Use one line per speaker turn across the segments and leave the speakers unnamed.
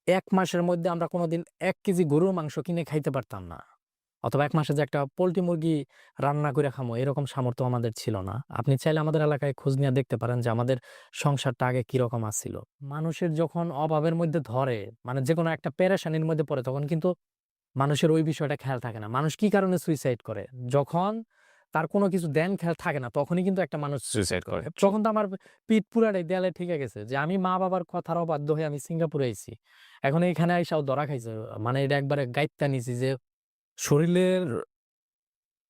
১ মাসের মধ্যে আমরা কোনোদিন ১ কেজি গরুর মাংস কিনে খাইতে পারতাম না। অথবা ১ মাসে যে একটা পোল্ট্রি মুরগি রান্না কইরা খামু এরকম সামর্থ্য আমাদের ছিল না। আপনি চাইলে আমাদের এলাকায় খোঁজ নিয়া দেখতে পারেন যে আমাদের সংসারটা আগে কিরকম আছিল। মানুষের যখন অভাবের মধ্যে ধরে, মানে যেকোনো একটা পেরেশানির মধ্যে পড়ে তখন কিন্তু মানুষের ওই বিষয়টা খেয়াল থাকে না। মানুষ কি কারণে সুইসাইড করে? যখন তার কোনো কিছু দেন খেয়াল থাকে না তখনই কিন্তু একটা মানুষ সুইসাইড করে। তখন তো আমার পিঠ পুরাটাই দেয়ালে ঠেকে গেছে যে আমি মা-বাবার কথার অবাধ্য হয়ে আমি সিঙ্গাপুরে আইছি। এখন এইখানে আইসাও ধরা খাইছে। মানে এটা একবারে গাইত্যা নিছি যে শরীলের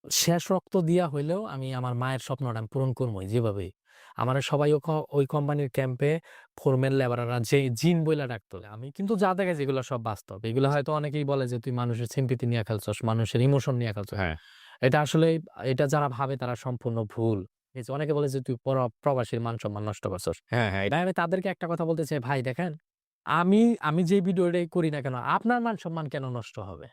শেষ রক্ত দিয়া হইলেও আমি আমার মায়ের স্বপ্নটা আমি পূরণ করবোই যেভাবেই। আমারে সবাই ওই কোম্পানির ক্যাম্পে ফোরম্যান লেবাররা যে জিন বইলা ডাকতো। আমি কিন্তু যা দেখাইছি এগুলো সব বাস্তব। এগুলো হয়তো অনেকেই বলে যে তুই মানুষের সিম্পাথি নিয়ে খেলছস, মানুষের ইমোশন নিয়ে খেলছস।
হ্যাঁ,
এটা আসলে এটা যারা ভাবে তারা সম্পূর্ণ ভুল। এই যে অনেকে বলে যে তুই প্রবাসীর মান-সম্মান নষ্ট করছস।
হ্যাঁ, হ্যাঁ।
ভাই আমি তাদেরকে একটা কথা বলতে চাই, ভাই দেখেন, আমি আমি যে ভিডিওটাই করি না কেন আপনার মান-সম্মান কেন নষ্ট হবে?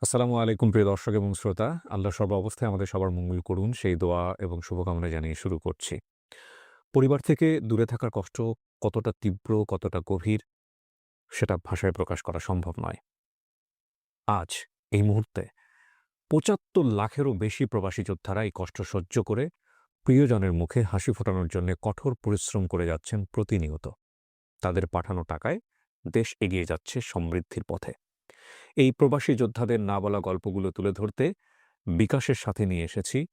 আসসালামু আলাইকুম প্রিয় দর্শক এবং শ্রোতা। আল্লাহ সর্ব অবস্থায় আমাদের সবার মঙ্গল করুন সেই দোয়া এবং শুভকামনা জানিয়ে শুরু করছি। পরিবার থেকে দূরে থাকার কষ্ট কতটা তীব্র, কতটা গভীর সেটা ভাষায় প্রকাশ করা সম্ভব নয়। আজ এই মুহূর্তে ৭৫ লাখেরও বেশি প্রবাসী যোদ্ধারা এই কষ্ট সহ্য করে প্রিয়জনের মুখে হাসি ফোটানোর জন্য কঠোর পরিশ্রম করে যাচ্ছেন প্রতিনিয়ত। তাদের পাঠানো টাকায় দেশ এগিয়ে যাচ্ছে সমৃদ্ধির পথে। এই প্রবাসী যোদ্ধাদের না বলা গল্পগুলো তুলে ধরতে বিকাশের সাথে নিয়ে এসেছি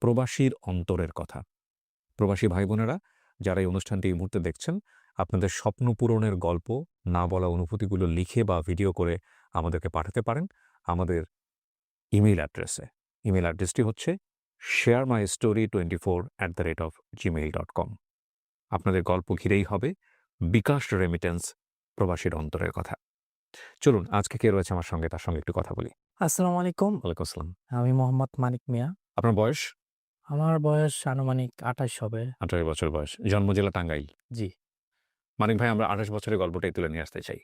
প্রবাসীর অন্তরের কথা। প্রবাসী ভাই-বোনেরা যারা এই অনুষ্ঠানটি এই মুহূর্তে দেখছেন, আপনাদের স্বপ্ন পূরণের গল্প, না বলা অনুভূতিগুলো লিখে বা ভিডিও করে আমাদেরকে পাঠাতে পারেন আমাদের ইমেইল অ্যাড্রেসে। ইমেইল অ্যাড্রেসটি হচ্ছে sharemystory24@gmail.com। আপনাদের গল্প ঘিরেই হবে বিকাশ রেমিটেন্স প্রবাসীর অন্তরের কথা। চলুন আজকে কে রয়েছে আমার সঙ্গে তার সঙ্গে একটু কথা বলি।
আসসালামু আলাইকুম।
ওয়ালাইকুম আসসালাম।
আমি মোহাম্মদ মানিক মিয়া।
আপনার বয়স?
আমার বয়স আনুমানিক ২৮ হবে।
১৮ বছর বয়স। জন্ম জেলা টাঙ্গাইল।
জি।
মানিক ভাই আমরা ২৮ বছরের গল্পটাই তুলে নিয়ে আসতে চাই।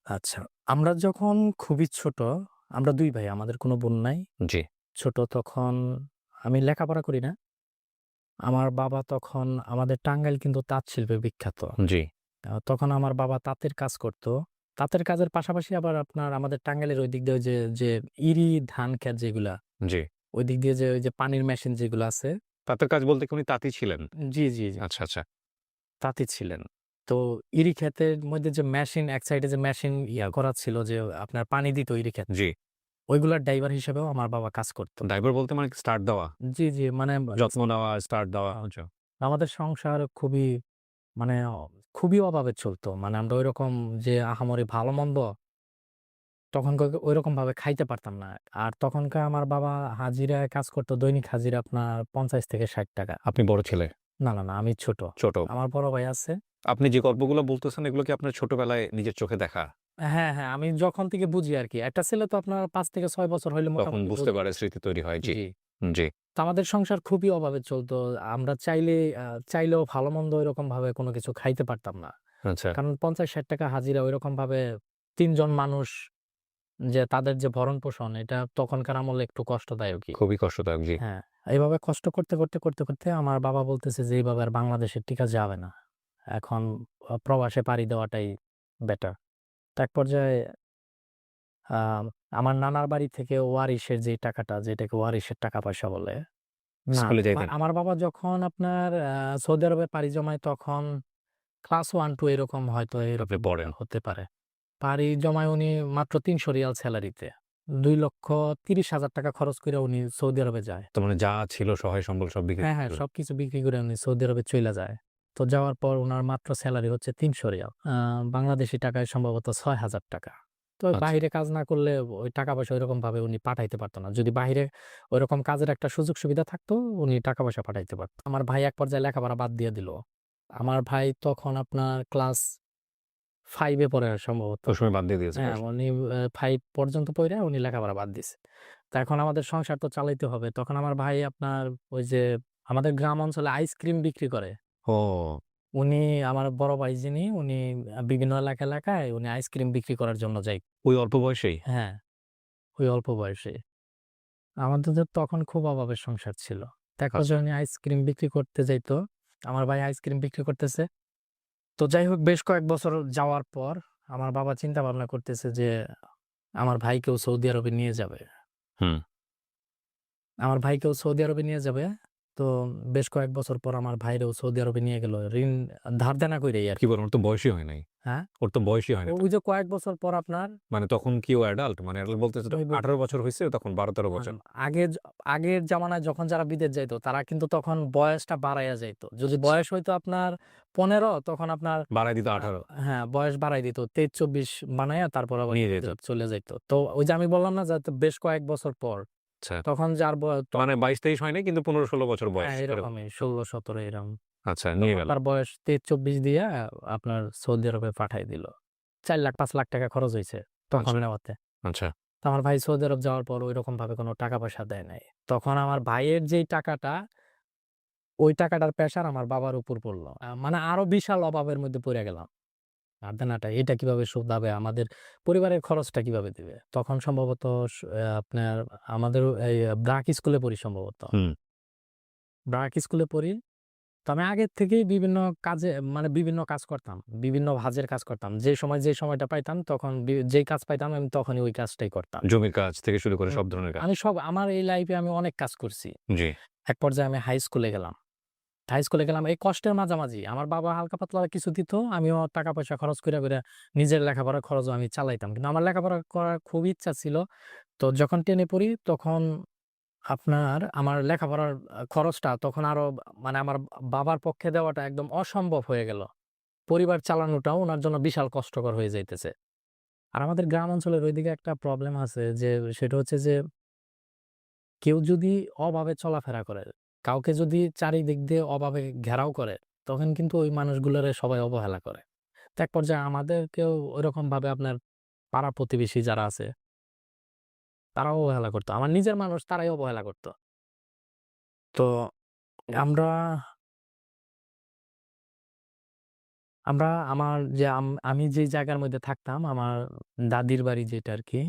আচ্ছা। আমরা যখন খুবই ছোট, আমরা ২ ভাই, আমাদের কোনো বোন নাই।
জি,
ছোট তখন আমি লেখাপড়া করি না। আমার বাবা তখন আমাদের টাঙ্গাইল কিন্তু তাঁত শিল্পে বিখ্যাত।
জি,
তখন আমার বাবা তাঁতের কাজ করত। তাঁতের কাজের পাশাপাশি আবার আপনার আমাদের টাঙ্গাইলের ওই দিক দিয়ে যে ইরি ধান ক্ষেত যেগুলা,
জি।
ওই দিক দিয়ে যে ওই যে পানির মেশিন যেগুলো আছে।
তাঁতের কাজ বলতে কি উনি তাঁতি ছিলেন?
জি, জি, জি।
আচ্ছা, আচ্ছা।
তাঁতি ছিলেন। তো ইরি ক্ষেতের মধ্যে যে মেশিন, এক সাইডে যে মেশিন করা ছিল যে আপনার পানি দিত ইরি ক্ষেতে।
জি।
ওইগুলার ড্রাইভার হিসেবেও আমার বাবা কাজ করত।
ড্রাইভার বলতে মানে স্টার্ট দেওয়া?
জি, জি। মানে
যত্ন নেওয়া, স্টার্ট দেওয়া। আচ্ছা।
আমাদের সংসার খুবই মানে খুবই অভাবে চলত। মানে আমরা ঐরকম যে আহামরি ভালো-মন্দ তখনকার ঐরকমভাবে খাইতে পারতাম না। আর তখনকার আমার বাবা হাজিরায় কাজ করত, দৈনিক হাজিরা আপনার ৳৫০ থেকে ৳৬০।
আপনি বড় ছেলে?
না, না, না, আমি ছোট।
ছোট।
আমার বড় ভাই আছে।
আপনি যে গল্পগুলো বলতেছেন এগুলো কি আপনার ছোটবেলায় নিজের চোখে দেখা?
হ্যাঁ, হ্যাঁ, আমি যখন থেকে বুঝি আরকি। একটা ছেলে তো আপনার ৫ থেকে ৬ বছর হইলে
তখন
মোটামুটি
বুঝতে
বোঝে।
পারে স্মৃতি তৈরি হয়। জি,
জি।
জি।
তো আমাদের সংসার খুবই অভাবে চলত। আমরা চাইলেও ভালো-মন্দ ঐরকমভাবে কোনো কিছু খাইতে পারতাম না।
আচ্ছা।
কারণ ৳৫০-৬০ হাজিরা ঐরকমভাবে ৩ জন মানুষ যে তাদের যে ভরণ-পোষণ এটা তখনকার আমলে একটু কষ্টদায়কই।
খুবই কষ্টদায়ক। জি।
হ্যাঁ, এভাবে কষ্ট করতে আমার বাবা বলতেছে যে এইভাবে আর বাংলাদেশে টিকা যাবে না। এখন প্রবাসে পাড়ি দেওয়াটাই বেটার। তো এক পর্যায়ে আ আমার নানার বাড়ি থেকে ওয়ারিশের যে টাকাটা, যেটাকে ওয়ারিশের টাকা-পয়সা বলে। না,
স্কুলে যাইতেন?
আমার বাবা যখন আপনার সৌদি আরবে পাড়ি জমায় তখন ক্লাস 1-2 এরকম হয়তো
আপনি
এরকম
পড়েন।
হতে পারে। পাড়ি জমায় উনি মাত্র ৩০০ রিয়াল সেলারিতে। ৳২,৩০,০০০ খরচ কইরা উনি সৌদি আরবে যায়।
তার মানে যা ছিল সহায় সম্বল সব বিক্রি
হ্যাঁ,
করে
হ্যাঁ,
দিলেন।
সবকিছু বিক্রি করে উনি সৌদি আরবে চইলা যায়। তো যাওয়ার পর উনার মাত্র সেলারি হচ্ছে ৩০০ রিয়াল। বাংলাদেশী টাকায় সম্ভবত ৳৬,০০০। তো
আচ্ছা।
বাহিরে কাজ না করলে ওই টাকা-পয়সা ঐরকমভাবে উনি পাঠাইতে পারত না। যদি বাহিরে ওইরকম কাজের একটা সুযোগ সুবিধা থাকতো, উনি টাকা-পয়সা পাঠাইতে পারত। আমার ভাই এক পর্যায়ে লেখাপড়া বাদ দিয়ে দিল। আমার ভাই তখন আপনার ক্লাস 5 এ পড়ে সম্ভবত।
ওই সময় বাদ দিয়ে দিয়েছে
হ্যাঁ,
পড়াশোনা।
উনি 5 পর্যন্ত পইড়া উনি লেখাপড়া বাদ দিছে। তো এখন আমাদের সংসার তো চালাইতে হবে। তখন আমার ভাই আপনার ওই যে আমাদের গ্রাম অঞ্চলে আইসক্রিম বিক্রি করে।
ও!
উনি আমার বড় ভাই যিনি উনি বিভিন্ন এলাকায় উনি আইসক্রিম বিক্রি করার জন্য যায়।
ওই অল্প বয়সেই?
হ্যাঁ, ওই অল্প বয়সে। আমাদের তো তখন খুব অভাবের সংসার ছিল। তারপর
আচ্ছা।
যখন আইসক্রিম বিক্রি করতে যাইতো, আমার ভাই আইসক্রিম বিক্রি করতেছে। তো যাই হোক বেশ কয়েক বছর যাওয়ার পর আমার বাবা চিন্তা ভাবনা করতেছে যে আমার ভাইকেও সৌদি আরবে নিয়ে যাবে।
হুম।
আমার ভাইকেও সৌদি আরবে নিয়ে যাবে। তো বেশ কয়েক বছর পর আমার ভাইরেও সৌদি আরবে নিয়ে গেল। ঋণ ধার দেনা কইরাই
কি
আরকি।
বলেন? ওর তো বয়সই হয় নাই।
হ্যাঁ?
ওর তো বয়সই হয় নাই
ওই
তখন।
যে কয়েক বছর পর আপনার
মানে তখন কি ও অ্যাডাল্ট? মানে অ্যাডাল্ট বলতে
ওই
18 বছর হইছে তখন 12-13 বছর।
আগের আগের জামানায় যখন যারা বিদেশ যাইতো তারা কিন্তু তখন বয়সটা বাড়াইয়া যাইতো। যদি বয়স হইতো আপনার 15 তখন আপনার
বাড়ায় দিত
আ
18
হ্যাঁ, বয়স বাড়াই দিত। 23-24 বানাইয়া তারপর আবার
নিয়ে যেত।
চলে যাইত। তো ওই যে আমি বললাম না যে বেশ কয়েক বছর পর
আচ্ছা।
তখন যার
মানে 22-23 হয় নাই কিন্তু 15-16 বছর বয়স
হ্যাঁ,
এরকম।
এরকমই 16-17 এরকম।
আচ্ছা নিয়ে
তখন
গেল।
তার বয়স 23-24 দিয়া আপনার সৌদি আরবে পাঠায় দিল। ৪ লাখ ৫ লাখ টাকা খরচ হইছে তখন
আচ্ছা,
নেওয়াতে।
আচ্ছা।
তো আমার ভাই সৌদি আরব যাওয়ার পর ঐরকম ভাবে কোনো টাকা পয়সা দেয় নাই। তখন আমার ভাইয়ের যেই টাকাটা, ওই টাকাটার প্রেশার আমার বাবার উপর পড়ল। মানে আরো বিশাল অভাবের মধ্যে পইড়া গেলাম। দেনাটা এটা কিভাবে শোধাবে? আমাদের পরিবারের খরচটা কিভাবে দিবে? তখন সম্ভবত আপনার আমাদের এই ব্রাক স্কুলে পড়ি সম্ভবত।
হুম।
ব্রাক স্কুলে পড়ি। তো আমি আগের থেকেই বিভিন্ন কাজে মানে বিভিন্ন কাজ করতাম। বিভিন্ন ভাঁজের কাজ করতাম। যে সময়টা পাইতাম তখন যেই কাজ পাইতাম আমি তখনই ওই কাজটাই করতাম।
জমির কাজ থেকে শুরু করে
হুম,
সব ধরনের কাজ।
আমি সব আমার এই লাইফে আমি অনেক কাজ করছি।
জি।
এক পর্যায়ে আমি হাই স্কুলে গেলাম। হাই স্কুলে গেলাম এই কষ্টের মাঝামাঝি। আমার বাবা হালকা পাতলা কিছু দিত। আমিও টাকা পয়সা খরচ কইরা নিজের লেখাপড়ার খরচও আমি চালাইতাম। কিন্তু আমার লেখাপড়া করার খুব ইচ্ছা ছিল। তো যখন 10 এ পড়ি তখন আপনার আমার লেখাপড়ার খরচটা তখন আরো মানে আমার বাবার পক্ষে দেওয়াটা একদম অসম্ভব হয়ে গেল। পরিবার চালানোটাও উনার জন্য বিশাল কষ্টকর হয়ে যাইতেছে। আর আমাদের গ্রাম অঞ্চলের ঐদিকে একটা প্রবলেম আছে যে সেটা হচ্ছে যে কেউ যদি অভাবে চলাফেরা করে, কাউকে যদি চারিদিক দিয়ে অভাবে ঘেরাও করে, তখন কিন্তু ওই মানুষগুলারে সবাই অবহেলা করে। তো এক পর্যায়ে আমাদেরকেও ঐরকমভাবে আপনার পাড়া প্রতিবেশী যারা আছে, তারাও অবহেলা করত। আমার নিজের মানুষ তারাই অবহেলা করত। তো আমরা আমরা আমার যে আমি যেই জায়গার মধ্যে থাকতাম, আমার দাদির বাড়ি যেটা আরকি,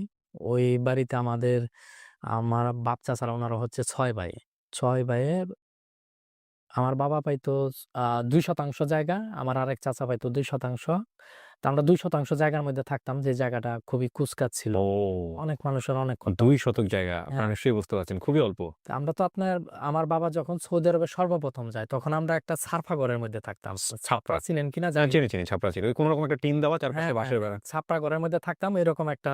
ওই বাড়িতে আমার বাপ চাচারা উনারা হচ্ছে ৬ ভাই। ৬ ভাইয়ের আমার বাবা পাইতো ২% জায়গা, আমার আরেক চাচা পাইতো ২%। তো আমরা ২% জায়গার মধ্যে থাকতাম যে জায়গাটা খুবই কুচকাচ ছিল।
ও!
অনেক মানুষের অনেক কত
২ শতক জায়গা। আপনারা
হ্যাঁ,
নিশ্চয়ই বুঝতে পারছেন। খুবই অল্প।
তো আমরা তো আমার বাবা যখন সৌদি আরবে সর্বপ্রথম যায় তখন আমরা একটা ছারফা ঘরের মধ্যে থাকতাম। ছাপড়া
ছাপড়া।
চিনেন কিনা
হ্যাঁ,
জানি না।
চিনি, চিনি। ছাপড়া চিনি। ওই কোন রকম একটা টিন দেওয়া চারপাশে
হ্যাঁ, হ্যাঁ,
বাঁশের
হ্যাঁ।
বেড়া।
ছাপড়া ঘরের মধ্যে থাকতাম এরকম একটা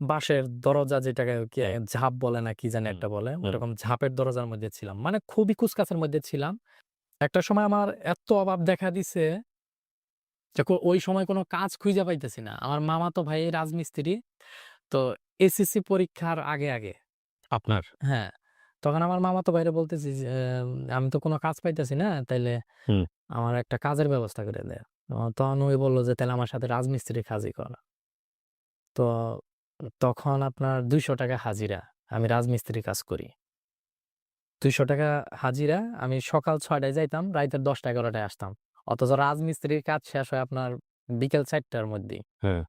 বাঁশের দরজা যেটাকে কি
হুম,
ঝাপ বলে না কি জানি
হুম,
একটা বলে।
হুম।
ওরকম ঝাপের দরজার মধ্যে ছিলাম। মানে খুবই কুচকাচের মধ্যে ছিলাম। একটা সময় আমার এত অভাব দেখা দিছে যে ওই সময় কোনো কাজ খুঁজে পাইতেছি না। আমার মামাতো ভাই রাজমিস্ত্রি। তো এসএসসি পরীক্ষার আগে
আপনার?
হ্যাঁ, তখন আমার মামাতো ভাইরে বলতেছি যে, "আমি তো কোনো কাজ পাইতেছি না, তাইলে
হুম।
আমার একটা কাজের ব্যবস্থা করে দে।" তখন ওই বলল যে, "তাইলে আমার সাথে রাজমিস্ত্রির কাজই কর।" তো তখন আপনার ৳২০০ হাজিরা। আমি রাজমিস্ত্রির কাজ করি। ৳২০০ হাজিরা। আমি সকাল ৬ টায় যাইতাম, রাইতের ১০টা-১১ টায় আসতাম। অথচ রাজমিস্ত্রির কাজ শেষ হয় আপনার বিকেল ৪ টার মধ্যেই।
হ্যাঁ।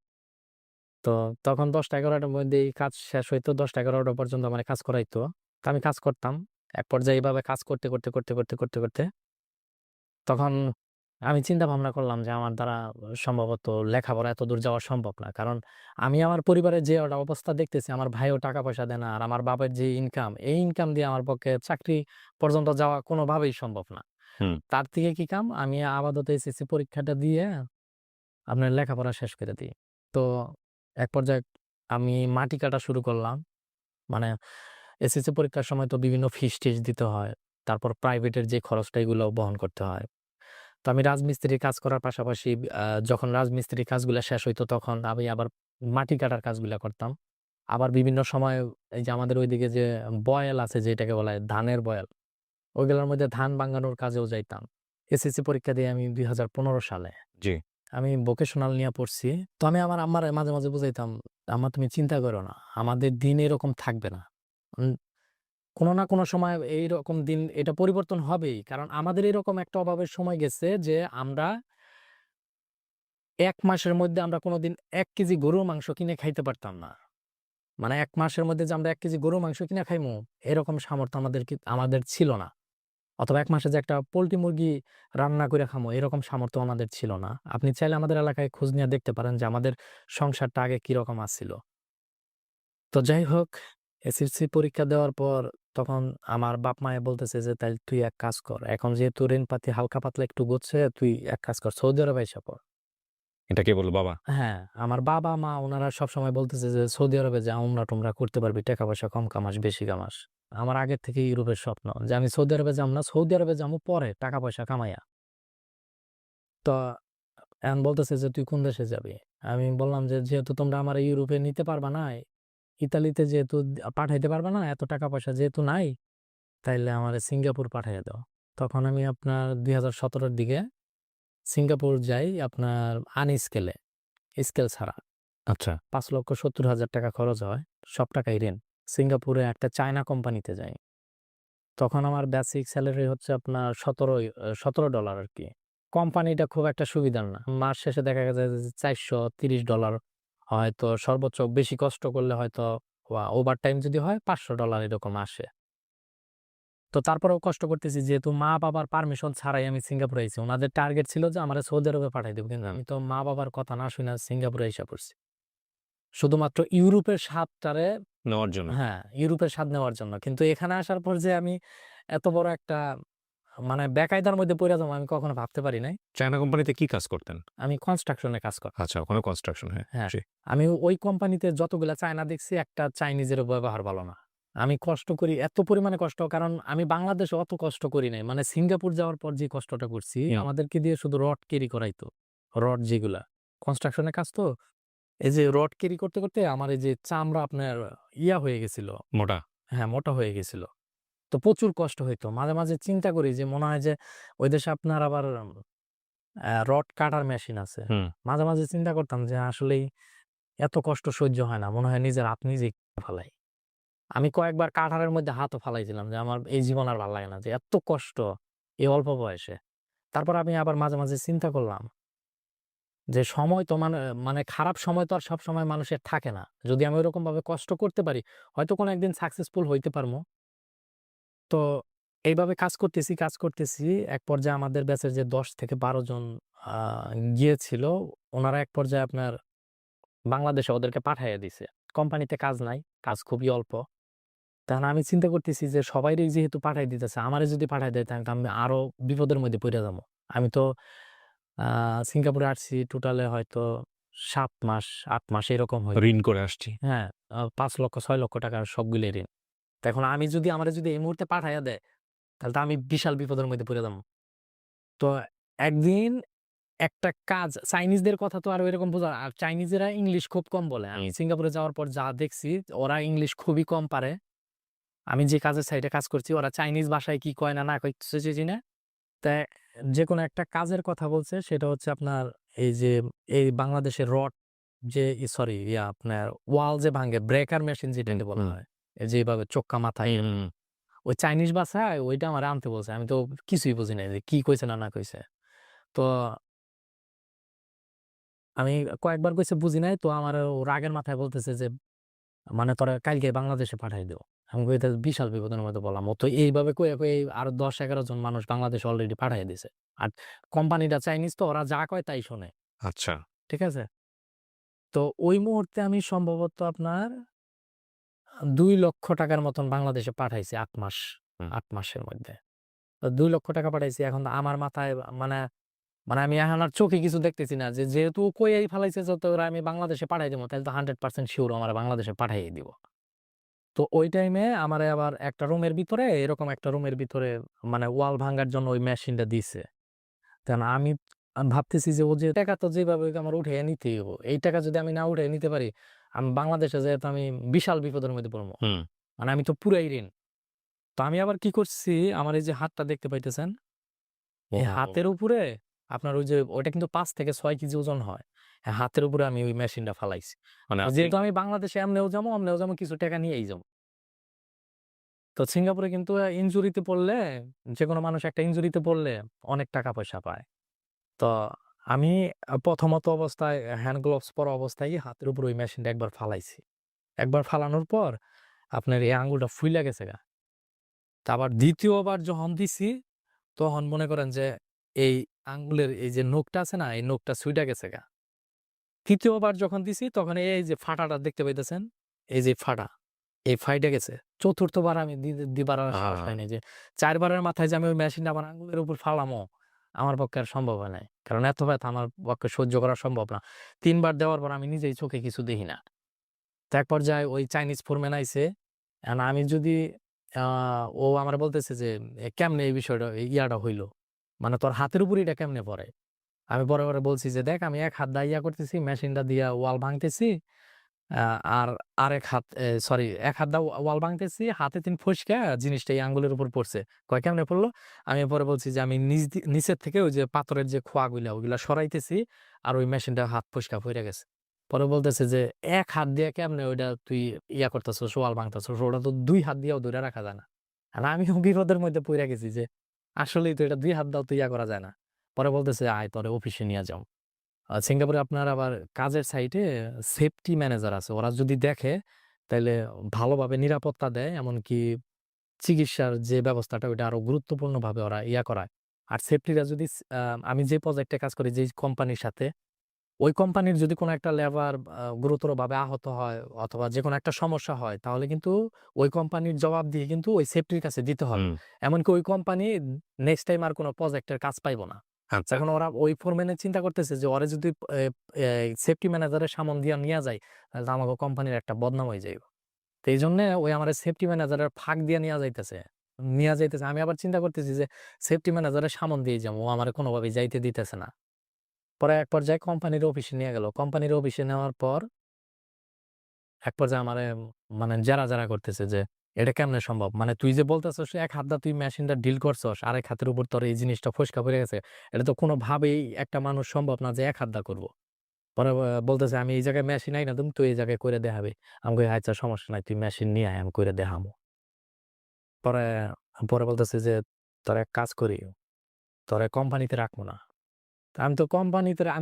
তো তখন ১০টা-১১ টার মধ্যেই কাজ শেষ হইতো। ১০টা-১১ টা পর্যন্ত আমারে কাজ করাইতো। তো আমি কাজ করতাম। এক পর্যায়ে এভাবে কাজ করতে তখন আমি চিন্তা ভাবনা করলাম যে আমার দ্বারা সম্ভবত লেখাপড়া এতদূর যাওয়া সম্ভব না। কারণ আমি আমার পরিবারের যে একটা অবস্থা দেখতেছি, আমার ভাইও টাকা পয়সা দেয় না। আর আমার বাবার যে ইনকাম, এই ইনকাম দিয়ে আমার পক্ষে চাকরি পর্যন্ত যাওয়া কোনোভাবেই সম্ভব না।
হুম।
তার থেকে কি কাম আমি আপাতত এসএসসি পরীক্ষাটা দিয়ে আপনার লেখাপড়া শেষ করে দিই। তো এক পর্যায়ে আমি মাটি কাটা শুরু করলাম। মানে এসএসসি পরীক্ষার সময় তো বিভিন্ন ফিস-টিস দিতে হয়। তারপর প্রাইভেটের যে খরচটা এগুলোও বহন করতে হয়। তো আমি রাজমিস্ত্রির কাজ করার পাশাপাশি যখন রাজমিস্ত্রির কাজগুলা শেষ হইতো তখন আমি আবার মাটি কাটার কাজগুলা করতাম। আবার বিভিন্ন সময় এই যে আমাদের ঐদিকে যে বয়েল আছে যেটাকে বলা হয় ধানের বয়েল, ওইগুলোর মধ্যে ধান ভাঙানোর কাজেও যাইতাম। এসএসসি পরীক্ষা দিয়ে আমি ২০১৫ সালে
জি।
আমি ভোকেশনাল নিয়া পড়ছি। তো আমি আমার আম্মারে মাঝে বুঝাইতাম, "আম্মা তুমি চিন্তা করো না। আমাদের দিন এরকম থাকবে না। উম কোন না কোন সময় এইরকম দিন এটা পরিবর্তন হবেই। কারণ আমাদের এরকম একটা অভাবের সময় গেছে যে আমরা ১ মাসের মধ্যে আমরা কোনদিন ১ কেজি গরুর মাংস কিনে খাইতে পারতাম না। মানে ১ মাসের মধ্যে যে আমরা ১ কেজি গরুর মাংস কিনে খাইমু, এরকম সামর্থ্য আমাদের ছিল না। অথবা ১ মাসে যে একটা পোল্ট্রি মুরগি রান্না কইরা খামো এরকম সামর্থ্য আমাদের ছিল না। আপনি চাইলে আমাদের এলাকায় খোঁজ নিয়ে দেখতে পারেন যে আমাদের সংসারটা আগে কিরকম আছিল। তো যাই হোক, এসএসসি পরীক্ষা দেওয়ার পর তখন আমার বাপ-মায়ে বলতেছে যে, "তাইলে তুই এক কাজ কর। এখন যেহেতু ঋণপাতি হালকা পাতলা একটু গচ্ছে, তুই এক কাজ কর, সৌদি আরবে আইসা পড়।"
এটা কে বলল, বাবা?
হ্যাঁ, আমার বাবা-মা উনারা সবসময় বলতেছে যে, "সৌদি আরবে যা উমরা-টুমরা করতে পারবি। টাকা-পয়সা কম কামাস, বেশি কামাস।" আমার আগের থেকেই ইউরোপের স্বপ্ন যে আমি সৌদি আরবে যাবো না। সৌদি আরবে যাবো পরে টাকা-পয়সা কামাইয়া। তো এখন বলতেছে যে, "তুই কোন দেশে যাবি?" আমি বললাম যে, "যেহেতু তোমরা আমারে ইউরোপে নিতে পারবা না, ইতালিতে যেহেতু পাঠাইতে পারবা না, এত টাকা-পয়সা যেহেতু নাই, তাইলে আমারে সিঙ্গাপুর পাঠাইয়া দাও।" তখন আমি আপনার ২০১৭ র দিকে সিঙ্গাপুর যাই আপনার আনস্কেলে, স্কেল ছাড়া।
আচ্ছা।
৳৫,৭০,০০০ খরচ হয়। সব টাকাই ঋণ। সিঙ্গাপুরে একটা চায়না কোম্পানিতে যাই। তখন আমার বেসিক সেলারি হচ্ছে আপনার $17 আরকি। কোম্পানিটা খুব একটা সুবিধার না। মাস শেষে দেখা যায় যে $430 হয়তো সর্বোচ্চ বেশি কষ্ট করলে হয়তো ওভারটাইম যদি হয় $500 এরকম আসে। তো তারপরেও কষ্ট করতেছি যেহেতু মা-বাবার পারমিশন ছাড়াই আমি সিঙ্গাপুরে আইছি। উনাদের টার্গেট ছিল যে আমারে সৌদি আরবে পাঠায় দিবে। কিন্তু আমি তো মা-বাবার কথা না শুইনা সিঙ্গাপুরে আইসা পড়ছি। শুধুমাত্র ইউরোপের স্বাদটারে
নেওয়ার জন্য।
হ্যাঁ, ইউরোপের স্বাদ নেওয়ার জন্য। কিন্তু এখানে আসার পর যে আমি এত বড় একটা মানে বেকায়দার মধ্যে পইড়া যাবো আমি কখনো ভাবতে পারি নাই।
চায়না কোম্পানিতে কি কাজ করতেন?
আমি কনস্ট্রাকশন এ কাজ করতাম।
আচ্ছা, ওখানে কনস্ট্রাকশন, হ্যাঁ।
হ্যাঁ,
জি।
আমি ওই কোম্পানিতে যতগুলা চায়না দেখছি একটা চাইনিজেরও ব্যবহার ভালো না। আমি কষ্ট করি এত পরিমাণে কষ্ট কারণ আমি বাংলাদেশে অত কষ্ট করি নাই। মানে সিঙ্গাপুর যাওয়ার পর যে কষ্টটা করছি আমাদেরকে দিয়ে শুধু রড ক্যারি করাইতো। রড যেগুলা কনস্ট্রাকশন এর কাজ তো এই যে রড ক্যারি করতে, করতে আমার এই যে চামড়া আপনার হয়ে গেছিল।
মোটা?
হ্যাঁ, মোটা হয়ে গেছিল। তো প্রচুর কষ্ট হইতো। মাঝে, মাঝে চিন্তা করি যে মনে হয় যে ওই দেশে আপনার আবার রড কাটার মেশিন আছে।
হুম।
মাঝে, মাঝে চিন্তা করতাম যে আসলেই এত কষ্ট সহ্য হয় না। মনে হয় নিজের হাত নিজেই কেটে ফেলাই। আমি কয়েকবার কাটারের মধ্যে হাতও ফালাইছিলাম যে আমার এই জীবন আর ভাল লাগে না। যে এত কষ্ট এই অল্প বয়সে। তারপর আমি আবার মাঝে, মাঝে চিন্তা করলাম যে সময় তো মানে খারাপ সময় তো আর সবসময় মানুষের থাকে না। যদি আমি ওইরকমভাবে কষ্ট করতে পারি, হয়তো কোনো একদিন সাকসেসফুল হইতে পারবো। তো এইভাবে কাজ করতেছি, কাজ করতেছি। এক পর্যায়ে আমাদের ব্যাচের যে ১০ থেকে ১২ জন আ গিয়েছিল, উনারা এক পর্যায়ে আপনার বাংলাদেশে ওদেরকে পাঠাইয়া দিছে। কোম্পানিতে কাজ নাই, কাজ খুবই অল্প। তখন আমি চিন্তা করতেছি যে সবাইরই যেহেতু পাঠায় দিতেছে, আমারে যদি পাঠায় দেয় তাহলে তো আমি আরো বিপদের মধ্যে পইড়া যাবো। আমি তো আ সিঙ্গাপুরে আসছি টোটালে হয়তো ৭ মাস, ৮ মাস এরকম হইবে।
ঋণ করে আসছি।
হ্যাঁ, ৫,০০,০০০ ৳৬,০০,০০০ সবগুলোই ঋণ। তো এখন আমি যদি আমারে যদি এই মুহূর্তে পাঠাইয়া দেয় তাহলে তো আমি বিশাল বিপদের মধ্যে পইড়া যাবো। তো একদিন একটা কাজ চাইনিজদের কথা তো আর ঐরকম আর চাইনিজেরা ইংলিশ খুব কম বলে। আমি সিঙ্গাপুরে যাওয়ার পর যা দেখছি ওরা ইংলিশ খুবই কম পারে। আমি যে কাজের সাইটে কাজ করছি ওরা চাইনিজ ভাষায় কি কয় না, না কয় কিছু চিনি না। তা যেকোনো একটা কাজের কথা বলছে সেটা হচ্ছে আপনার এই যে এই বাংলাদেশের রড যে সরি আপনার ওয়াল যে ভাঙে ব্রেকার মেশিন যেটাকে বলা
হুম।
হয়। এই যে এভাবে চোক্কা মাথায়
হুম।
ওই চাইনিজ ভাষায় ওইটা আমারে আনতে বলছে। আমি তো কিছুই বুঝি নাই যে কি কইছে না, না কইছে। তো আমি কয়েকবার কইছে বুঝি নাই। তো আমার ও রাগের মাথায় বলতেছে যে, "মানে তোরা কালকে বাংলাদেশে পাঠায় দিও।" আমি কই, "এটা বিশাল বিপদের মধ্যে পড়লাম।" ও তো এইভাবে কইয়া, কইয়া আরো ১০-১১ জন মানুষ বাংলাদেশে অলরেডি পাঠাইয়া দিছে। আর কোম্পানিটা চাইনিজ তো ওরা যা কয় তাই শোনে।
আচ্ছা।
ঠিক আছে? তো ওই মুহূর্তে আমি সম্ভবত আপনার ৳২,০০,০০০ র মতন বাংলাদেশে পাঠাইছি ৮ মাস,
হুম।
৮ মাসের মধ্যে। তো ৳২,০০,০০০ পাঠাইছি। এখন তো আমার মাথায় মানে মানে আমি এখন আর চোখে কিছু দেখতেছি না যে যেহেতু কইয়াই ফেলাইছে যে তোরে আমি বাংলাদেশে পাঠায় দিমু তাইলে তো 100% সিউর ও আমারে বাংলাদেশে পাঠাইয়াই দিব। তো ওই টাইমে আমারে আবার একটা রুমের ভিতরে এরকম একটা রুমের ভিতরে মানে ওয়াল ভাঙার জন্য ওই মেশিনটা দিছে। দেন আমি ভাবতেছি যে ও যে টাকা তো যেভাবে হোক আমার উঠাইয়া নিতেই হইব। এই টাকা যদি আমি না উঠাইয়া নিতে পারি, আমি বাংলাদেশে যেয়ে তো আমি বিশাল বিপদের মধ্যে পড়বো।
হুম।
মানে আমি তো পুরাই ঋণ। তো আমি আবার কি করছি, আমার এই যে হাতটা দেখতে পাইতেছেন
ও!
এই হাতের উপরে আপনার ওই যে ওইটা কিন্তু ৫ থেকে ৬ কেজি ওজন হয়। হাতের উপরে আমি ওই মেশিনটা ফালাইছি।
মানে আপনি
যেহেতু আমি বাংলাদেশে এমনেও যামু কিছু টাকা নিয়েই যাবো। তো সিঙ্গাপুরে কিন্তু ইনজুরিতে পড়লে যেকোনো মানুষ একটা ইনজুরিতে পড়লে অনেক টাকা পয়সা পায়। তো আমি প্রথমত অবস্থায় হ্যান্ড গ্লোভস পরা অবস্থায় হাতের উপর ওই মেশিনটা একবার ফালাইছি। একবার ফালানোর পর আপনার এই আঙ্গুলটা ফুইলা গেছে গা। তা আবার ২য় বার যখন দিছি, তখন মনে করেন যে এই আঙ্গুলের এই যে নখটা আছে না? এই নখটা ছুইটা গেছে গা। ৩য় বার যখন দিছি তখন এই যে ফাটাটা দেখতে পাইতেছেন? এই যে ফাটা, এই ফাইটা গেছে। ৪র্থ বার আমি দিবার আর সাহস
আ
হয় নাই যে ৪ বারের মাথায় যে আমি ওই মেশিনটা আমার আঙ্গুলের উপর ফালামো, আমার পক্ষে আর সম্ভব হয় নাই। কারণ এত ব্যথা আমার পক্ষে সহ্য করা সম্ভব না। ৩ বার দেওয়ার পর আমি নিজেই চোখে কিছু দেখি না। তো এক পর্যায়ে ওই চাইনিজ ফোরম্যান আইছে। এখন আমি যদি আ ও আমারে বলতেছে যে, কেমনে এই বিষয়টা ইয়াটা হইলো? মানে তোর হাতের উপর এটা কেমনে পড়ে?" আমি পরে বলছি যে, "দেখ আমি এক হাত দা ইয়া করতেছি, মেশিনটা দিয়া ওয়াল ভাঙতেছি। আ আর আরেক হাত সরি এক হাত দা ওয়াল ভাঙতেছি, হাতে ৩ ফসকা জিনিসটা এই আঙ্গুলের উপর পড়ছে।" কয়, "কেমনে পড়লো?" আমি পরে বলছি যে, "আমি নিচের থেকে ওই যে পাথরের যে খোয়াগুলা ওগুলা সরাইতেছি, আর ওই মেশিনটা হাত ফসকা পইড়া গেছে।" পরে বলতেছে যে, "এক হাত দিয়ে কেমনে ওইটা তুই ইয়া করতেছস, ওয়াল ভাঙতেছস? ওটা তো ২ হাত দিয়েও ধইরা রাখা যায় না।" আর আমিও বিপদের মধ্যে পইড়া গেছি যে, আসলেই তো এটা ২ হাত দিয়েও তো ইয়া করা যায় না। পরে বলতেছে, "আয় তোরে অফিসে নিয়া যাও।" সিঙ্গাপুরে আপনার আবার কাজের সাইটে সেফটি ম্যানেজার আছে। ওরা যদি দেখে তাইলে ভালোভাবে নিরাপত্তা দেয়। এমনকি চিকিৎসার যে ব্যবস্থাটা ওইটা আরো গুরুত্বপূর্ণভাবে ওরা ইয়া করায়। আর সেফটিরা যদি আমি যে প্রজেক্টে কাজ করি যেই কোম্পানির সাথে, ওই কোম্পানির যদি কোনো একটা লেবার গুরুতরভাবে আহত হয় অথবা যেকোনো একটা সমস্যা হয়, তাহলে কিন্তু ওই কোম্পানির জবাবদিহি কিন্তু ওই সেফটির কাছে দিতে হবে।
হুম,
এমনকি ওই কোম্পানি নেক্সট টাইম আর কোনো প্রজেক্টের কাজ পাইব না।
আচ্ছা।
এখন ওরা ওই ফোরম্যানের চিন্তা করতেছে যে ওরে যদি এ এ সেফটি ম্যানেজারের সামন দিয়া নিয়া যায়, তাহলে তো আমাগো কোম্পানির একটা বদনাম হয়ে যাইব। তো এইজন্যে ওই আমারে সেফটি ম্যানেজারের ফাঁক দিয়া নিয়া যাইতেছে। নিয়া যাইতেছে। আমি আবার চিন্তা করতেছি যে সেফটি ম্যানেজারের সামন দিয়ে যাবো। ও আমারে কোনোভাবেই যাইতে দিতেছে না। পরে এক পর্যায়ে কোম্পানির অফিসে নিয়ে গেল। কোম্পানির অফিসে নেওয়ার পর এক পর্যায়ে আমারে মানে জেরা করতেছে যে, "এটা কেমনে সম্ভব? মানে তুই যে বলতেছস এক হাত দা তুই মেশিনটা ডিল করছস, আরেক হাতের উপর তোর এই জিনিসটা ফসকা পইড়া গেছে। এটা তো কোনোভাবেই একটা মানুষ সম্ভব না যে এক হাত দা করব।" পরে বলতেছে, "আমি এই জায়গায় মেশিন আইনা দিম, তুই এই জায়গায় কইরা দেখাবি।" আমি কই, "আচ্ছা সমস্যা নাই। তুই মেশিন নিয়ে আয়, আমি কইরা দেখামু।" পরে পরে বলতেছে যে, "তোর এক কাজ করি, তোরে কোম্পানিতে রাখবো না।" তা আমি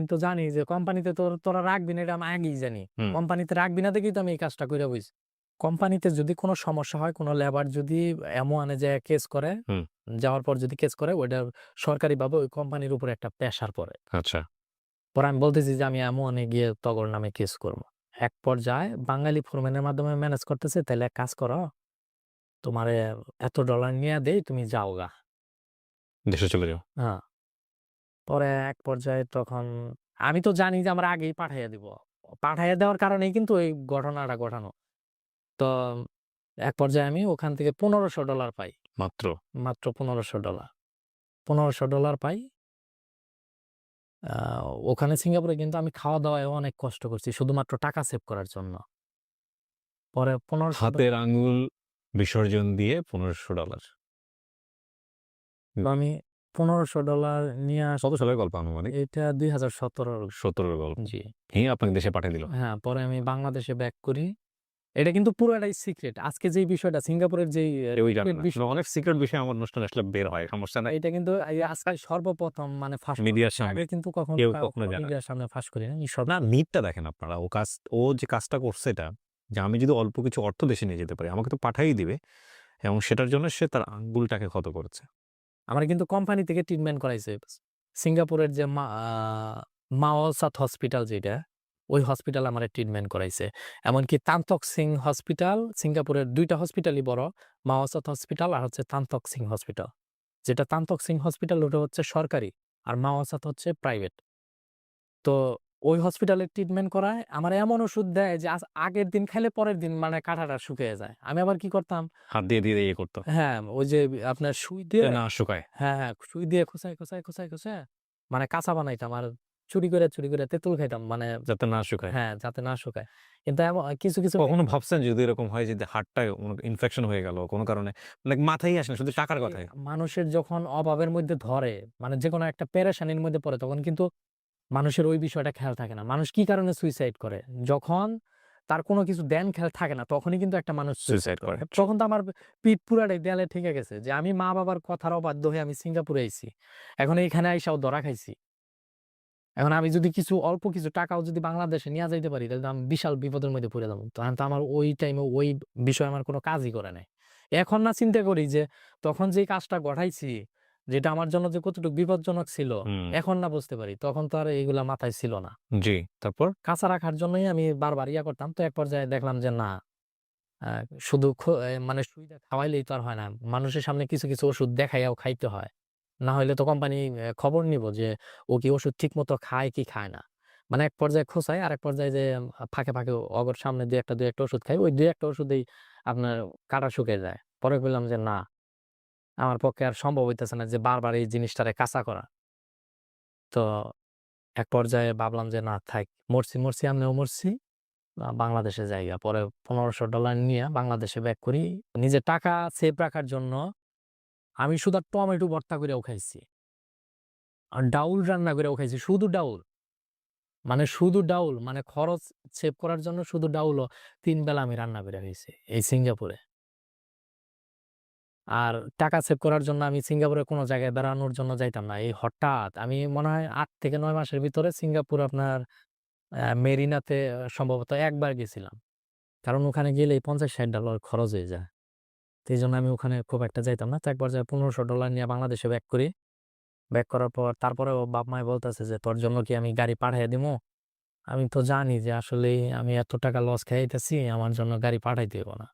তো জানি যে কোম্পানিতে তোরা রাখবি না, এটা আমি আগেই জানি।
হুম,
কোম্পানিতে রাখবি না দেখেই তো আমি এই কাজটা কইরা বইছি। কোম্পানিতে যদি কোনো সমস্যা হয়, কোনো লেবার যদি এমওয়ানে যায়া কেস করে,
হুম,
যাওয়ার পর যদি কেস করে, ওইটা সরকারিভাবে ওই কোম্পানির উপরে একটা প্রেশার পড়ে।
আচ্ছা।
পরে আমি বলতেছি যে আমি এমওয়ানে গিয়ে তগর নামে কেস করবো। এক পর্যায়ে বাঙালি ফোরম্যানের মাধ্যমে ম্যানেজ করতেছে, "তাইলে এক কাজ করো, তোমারে এত ডলার নিয়া দেই, তুমি যাওগা।"
দেশে চলে যাও।
হ্যাঁ। পরে এক পর্যায়ে তখন আমি তো জানি যে আমরা আগেই পাঠাইয়া দিব। পাঠাইয়া দেওয়ার কারণেই কিন্তু এই ঘটনাটা ঘটানো। তো এক পর্যায়ে আমি ওখান থেকে $১৫০০ পাই।
মাত্র।
মাত্র $১৫০০। $১৫০০ পাই। আ ওখানে সিঙ্গাপুরে কিন্তু আমি খাওয়া-দাওয়ায়ও অনেক কষ্ট করছি শুধুমাত্র টাকা সেভ করার জন্য। পরে $১৫০০
হাতের আঙ্গুল বিসর্জন দিয়ে $১৫০০।
আমি $১৫০০ নিয়ে
কত সালের গল্প আনুমানিক?
এটা ২০১৭
১৭ এর গল্প।
জি।
ভেঙে আপনাকে দেশে পাঠিয়ে দিল।
হ্যাঁ, পরে আমি বাংলাদেশে ব্যাক করি। এটা কিন্তু পুরাটাই সিক্রেট। আজকে যেই বিষয়টা সিঙ্গাপুরের যেই
কেউই জানে
সিক্রেট
না।
বিষয়,
অনেক সিক্রেট বিষয় আমার অনুষ্ঠানে আসলে বের হয়। সমস্যা নাই।
এটা কিন্তু এই আজকে সর্বপ্রথম মানে ফাঁস
মিডিয়ার
করতেছি।
সামনে।
আগে কিন্তু কখনো
কেউ কখনো জানে না।
মিডিয়ার সামনে ফাঁস করি নাই।
না নিডটা দেখেন আপনারা। ও যে কাজটা করছে এটা, যে আমি যদি অল্প কিছু অর্থ দেশে নিয়ে যেতে পারি, আমাকে তো পাঠায়ই দিবে এবং সেটার জন্য সে তার আঙ্গুলটাকে ক্ষত করেছে।
আমার কিন্তু কোম্পানি থেকে ট্রিটমেন্ট করাইছে। সিঙ্গাপুরের যে মাওসাত হসপিটাল যেটা, ওই হসপিটালে আমারে ট্রিটমেন্ট করাইছে। এমনকি তান তক সিং হসপিটাল, সিঙ্গাপুরের ২ টা হসপিটালই বড়। মাওসাত হসপিটাল আর হচ্ছে তান তক সিং হসপিটাল। যেটা তান তক সিং হসপিটাল ওটা হচ্ছে সরকারি। আর মাওসাত হচ্ছে প্রাইভেট। তো ওই হসপিটালে ট্রিটমেন্ট করায় আমার এমন ওষুধ দেয় যে আগের দিন খাইলে পরের দিন মানে কাঁটাটা শুকিয়ে যায়। আমি আবার কি করতাম,
হাত দিয়ে ইয়ে করত।
হ্যাঁ, ওই যে আপনার সুই দিয়ে,
না শুকায়।
হ্যাঁ, সুই দিয়ে খোঁচায় মানে কাঁচা বানাইতাম। আর চুরি করে তেঁতুল খাইতাম। মানে
যাতে না শুকায়।
হ্যাঁ, যাতে না শুকায়। কিন্তু কিছু
কখনো ভাবছেন যদি এরকম হয় যে হাড়টায় ইনফেকশন হয়ে গেল কোনো কারণে? লাইক মাথায় আসে না শুধু টাকার
এই
কথায়।
মানুষের যখন অভাবের মধ্যে ধরে, মানে যেকোনো একটা পেরেশানির মধ্যে পড়ে, তখন কিন্তু মানুষের ওই বিষয়টা খেয়াল থাকে না। মানুষ কি কারণে সুইসাইড করে? যখন তার কোনো কিছু খেয়াল থাকে না, তখনই কিন্তু একটা মানুষ সুইসাইড
সুইসাইড
করে।
করে।
তখন তো আমার পিঠ পুরাটাই দেয়ালে ঠেকে গেছে যে আমি মা-বাবার কথার অবাধ্য হয়ে আমি সিঙ্গাপুরে আইছি। এখন এইখানে আইসাও ধরা খাইছি। এখন আমি যদি অল্প কিছু টাকাও যদি বাংলাদেশে নিয়া যাইতে পারি, তাহলে তো আমি বিশাল বিপদের মধ্যে পইড়া যাবো। তখন তো আমার ওই টাইমে ওই বিষয় আমার কোনো কাজই করে নাই। এখন না চিন্তা করি যে তখন যেই কাজটা ঘটাইছি, যেটা আমার জন্য যে কতটুকু বিপজ্জনক ছিল,
হুম।
এখন না বুঝতে পারি। তখন তো আর এগুলা মাথায় ছিল না।
জি, তারপর?
কাঁচা রাখার জন্যই আমি বারবার ইয়া করতাম। তো এক পর্যায়ে দেখলাম যে না, আ শুধু মানে সুইটা খাওয়াইলেই তো আর হয় না। মানুষের সামনে কিছু, কিছু ওষুধ দেখাইয়াও খাইতে হয়। না হইলে তো কোম্পানি খবর নিব যে ও কি ওষুধ ঠিকমতো খায় কি খায় না। মানে এক পর্যায়ে খোঁচায়, আরেক পর্যায়ে যে ফাঁকে, ফাঁকে অগর সামনে ২ একটা ওষুধ খাই। ওই ২ একটা ওষুধেই আপনার কাঁটা শুকিয়ে যায়। পরে কইলাম যে না, আমার পক্ষে আর সম্ভব হইতেছে না যে বারবার এই জিনিসটারে কাঁচা করা। তো এক পর্যায়ে ভাবলাম যে না থাক, মরছি, মরছি আমনেও মরছি। বাংলাদেশে যাইগা। পরে $১৫০০ নিয়া বাংলাদেশে ব্যাক করি। নিজের টাকা সেভ রাখার জন্য আমি শুধু টমেটো ভর্তা কইরাও খাইছি। আর ডাউল রান্না কইরাও খাইছি। শুধু ডাউল। মানে শুধু ডাউল। মানে খরচ সেভ করার জন্য শুধু ডাউলও ৩ বেলা আমি রান্না কইরা খাইছি এই সিঙ্গাপুরে। আর টাকা সেভ করার জন্য আমি সিঙ্গাপুরে কোন জায়গায় বেড়ানোর জন্য যাইতাম না। এই হঠাৎ আমি মনে হয় ৮ থেকে ৯ মাসের ভিতরে সিঙ্গাপুর আপনার মেরিনাতে সম্ভবত একবার গেছিলাম। কারণ ওখানে গেলেই $৫০-৬০ খরচ হয়ে যায়। তো এইজন্য আমি ওখানে খুব একটা যাইতাম না। তো এক পর্যায়ে $১৫০০ নিয়ে বাংলাদেশে ব্যাক করি। ব্যাক করার পর তারপরেও বাপ-মায়ে বলতেছে যে, "তোর জন্য কি আমি গাড়ি পাঠাইয়া দিমু?" আমি তো জানি যে আসলেই আমি এত টাকা লস খাইতেছি, আমার জন্য গাড়ি পাঠাইতে হইব না।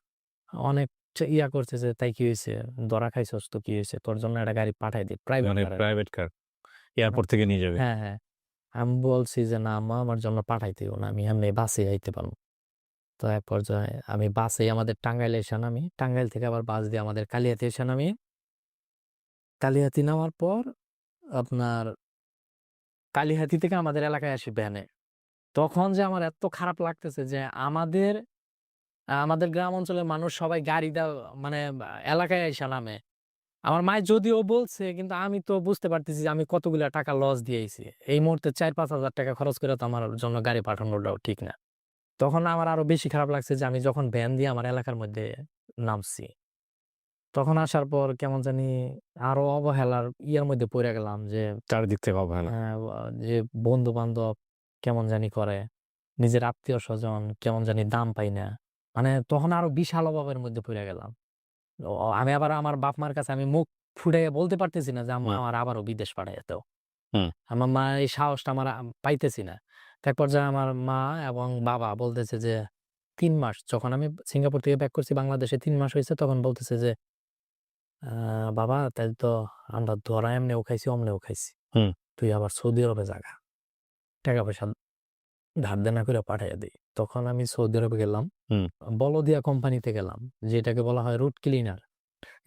অনেক ইয়া করছে যে, "তাই কি হইছে? ধরা খাইছস তো কি হইছে? তোর জন্য একটা গাড়ি পাঠাই দেই, প্রাইভেট
মানে
কার আরকি।"
প্রাইভেট কার এয়ারপোর্ট থেকে নিয়ে যাবে।
হ্যাঁ, হ্যাঁ। আমি বলছি যে, "না আম্মা, আমার জন্য পাঠাইতে হইব না। আমি এমনি বাসে আইতে পারবো।" তো এক পর্যায়ে আমি বাসেই আমাদের টাঙ্গাইলে এসে নামি। টাঙ্গাইল থেকে আবার বাস দিয়ে আমাদের কালিয়াতি এসে নামি। কালিহাতী নামার পর আপনার কালিহাতী থেকে আমাদের এলাকায় আসি ভ্যানে। তখন যে আমার এত খারাপ লাগতেছে যে আমাদের গ্রাম অঞ্চলের মানুষ সবাই গাড়ি মানে এলাকায় আইসা নামে। আমার মায় যদিও বলছে কিন্তু আমি তো বুঝতে পারতেছি যে আমি কতগুলা টাকা লস দিয়ে আইছি। এই মুহূর্তে ৳৪,০০০-৫,০০০ খরচ করে তো আমার জন্য গাড়ি পাঠানোটাও ঠিক না। তখন আমার আরো বেশি খারাপ লাগছে যে আমি যখন ভ্যান দিয়ে আমার এলাকার মধ্যে নামছি। তখন আসার পর কেমন জানি আরো অবহেলার ইয়ের মধ্যে পইড়া গেলাম যে
চারিদিক থেকে অবহেলা।
যে বন্ধু-বান্ধব কেমন জানি করে। নিজের আত্মীয়স্বজন কেমন জানি দাম পাই না। মানে তখন আরো বিশাল অভাবের মধ্যে পইড়া গেলাম। আমি আবার আমার বাপ-মার কাছে আমি মুখ ফুটাইয়া বলতে পারতেছি না যে, "আম্মা
হুম,
আমার আবারও বিদেশ পাঠাইয়া দাও।"
হুম।
আমার মা এই সাহসটা আমার পাইতেছি না। তো এক পর্যায়ে আমার মা এবং বাবা বলতেছে যে ৩ মাস যখন আমি সিঙ্গাপুর থেকে ব্যাক করছি বাংলাদেশে ৩ মাস হইছে তখন বলতেছে যে, "আ বাবা তাইলে তো আমরা ধরা এমনেও খাইছি, অমনেও খাইছি।
হুম,
তুই আবার সৌদি আরবে জাগা। টাকা-পয়সা ধার দেনা কইরা পাঠাইয়া দেই।" তখন আমি সৌদি আরবে গেলাম।
হুম।
বলদিয়া কোম্পানিতে গেলাম। যেটাকে বলা হয় রুট ক্লিনার।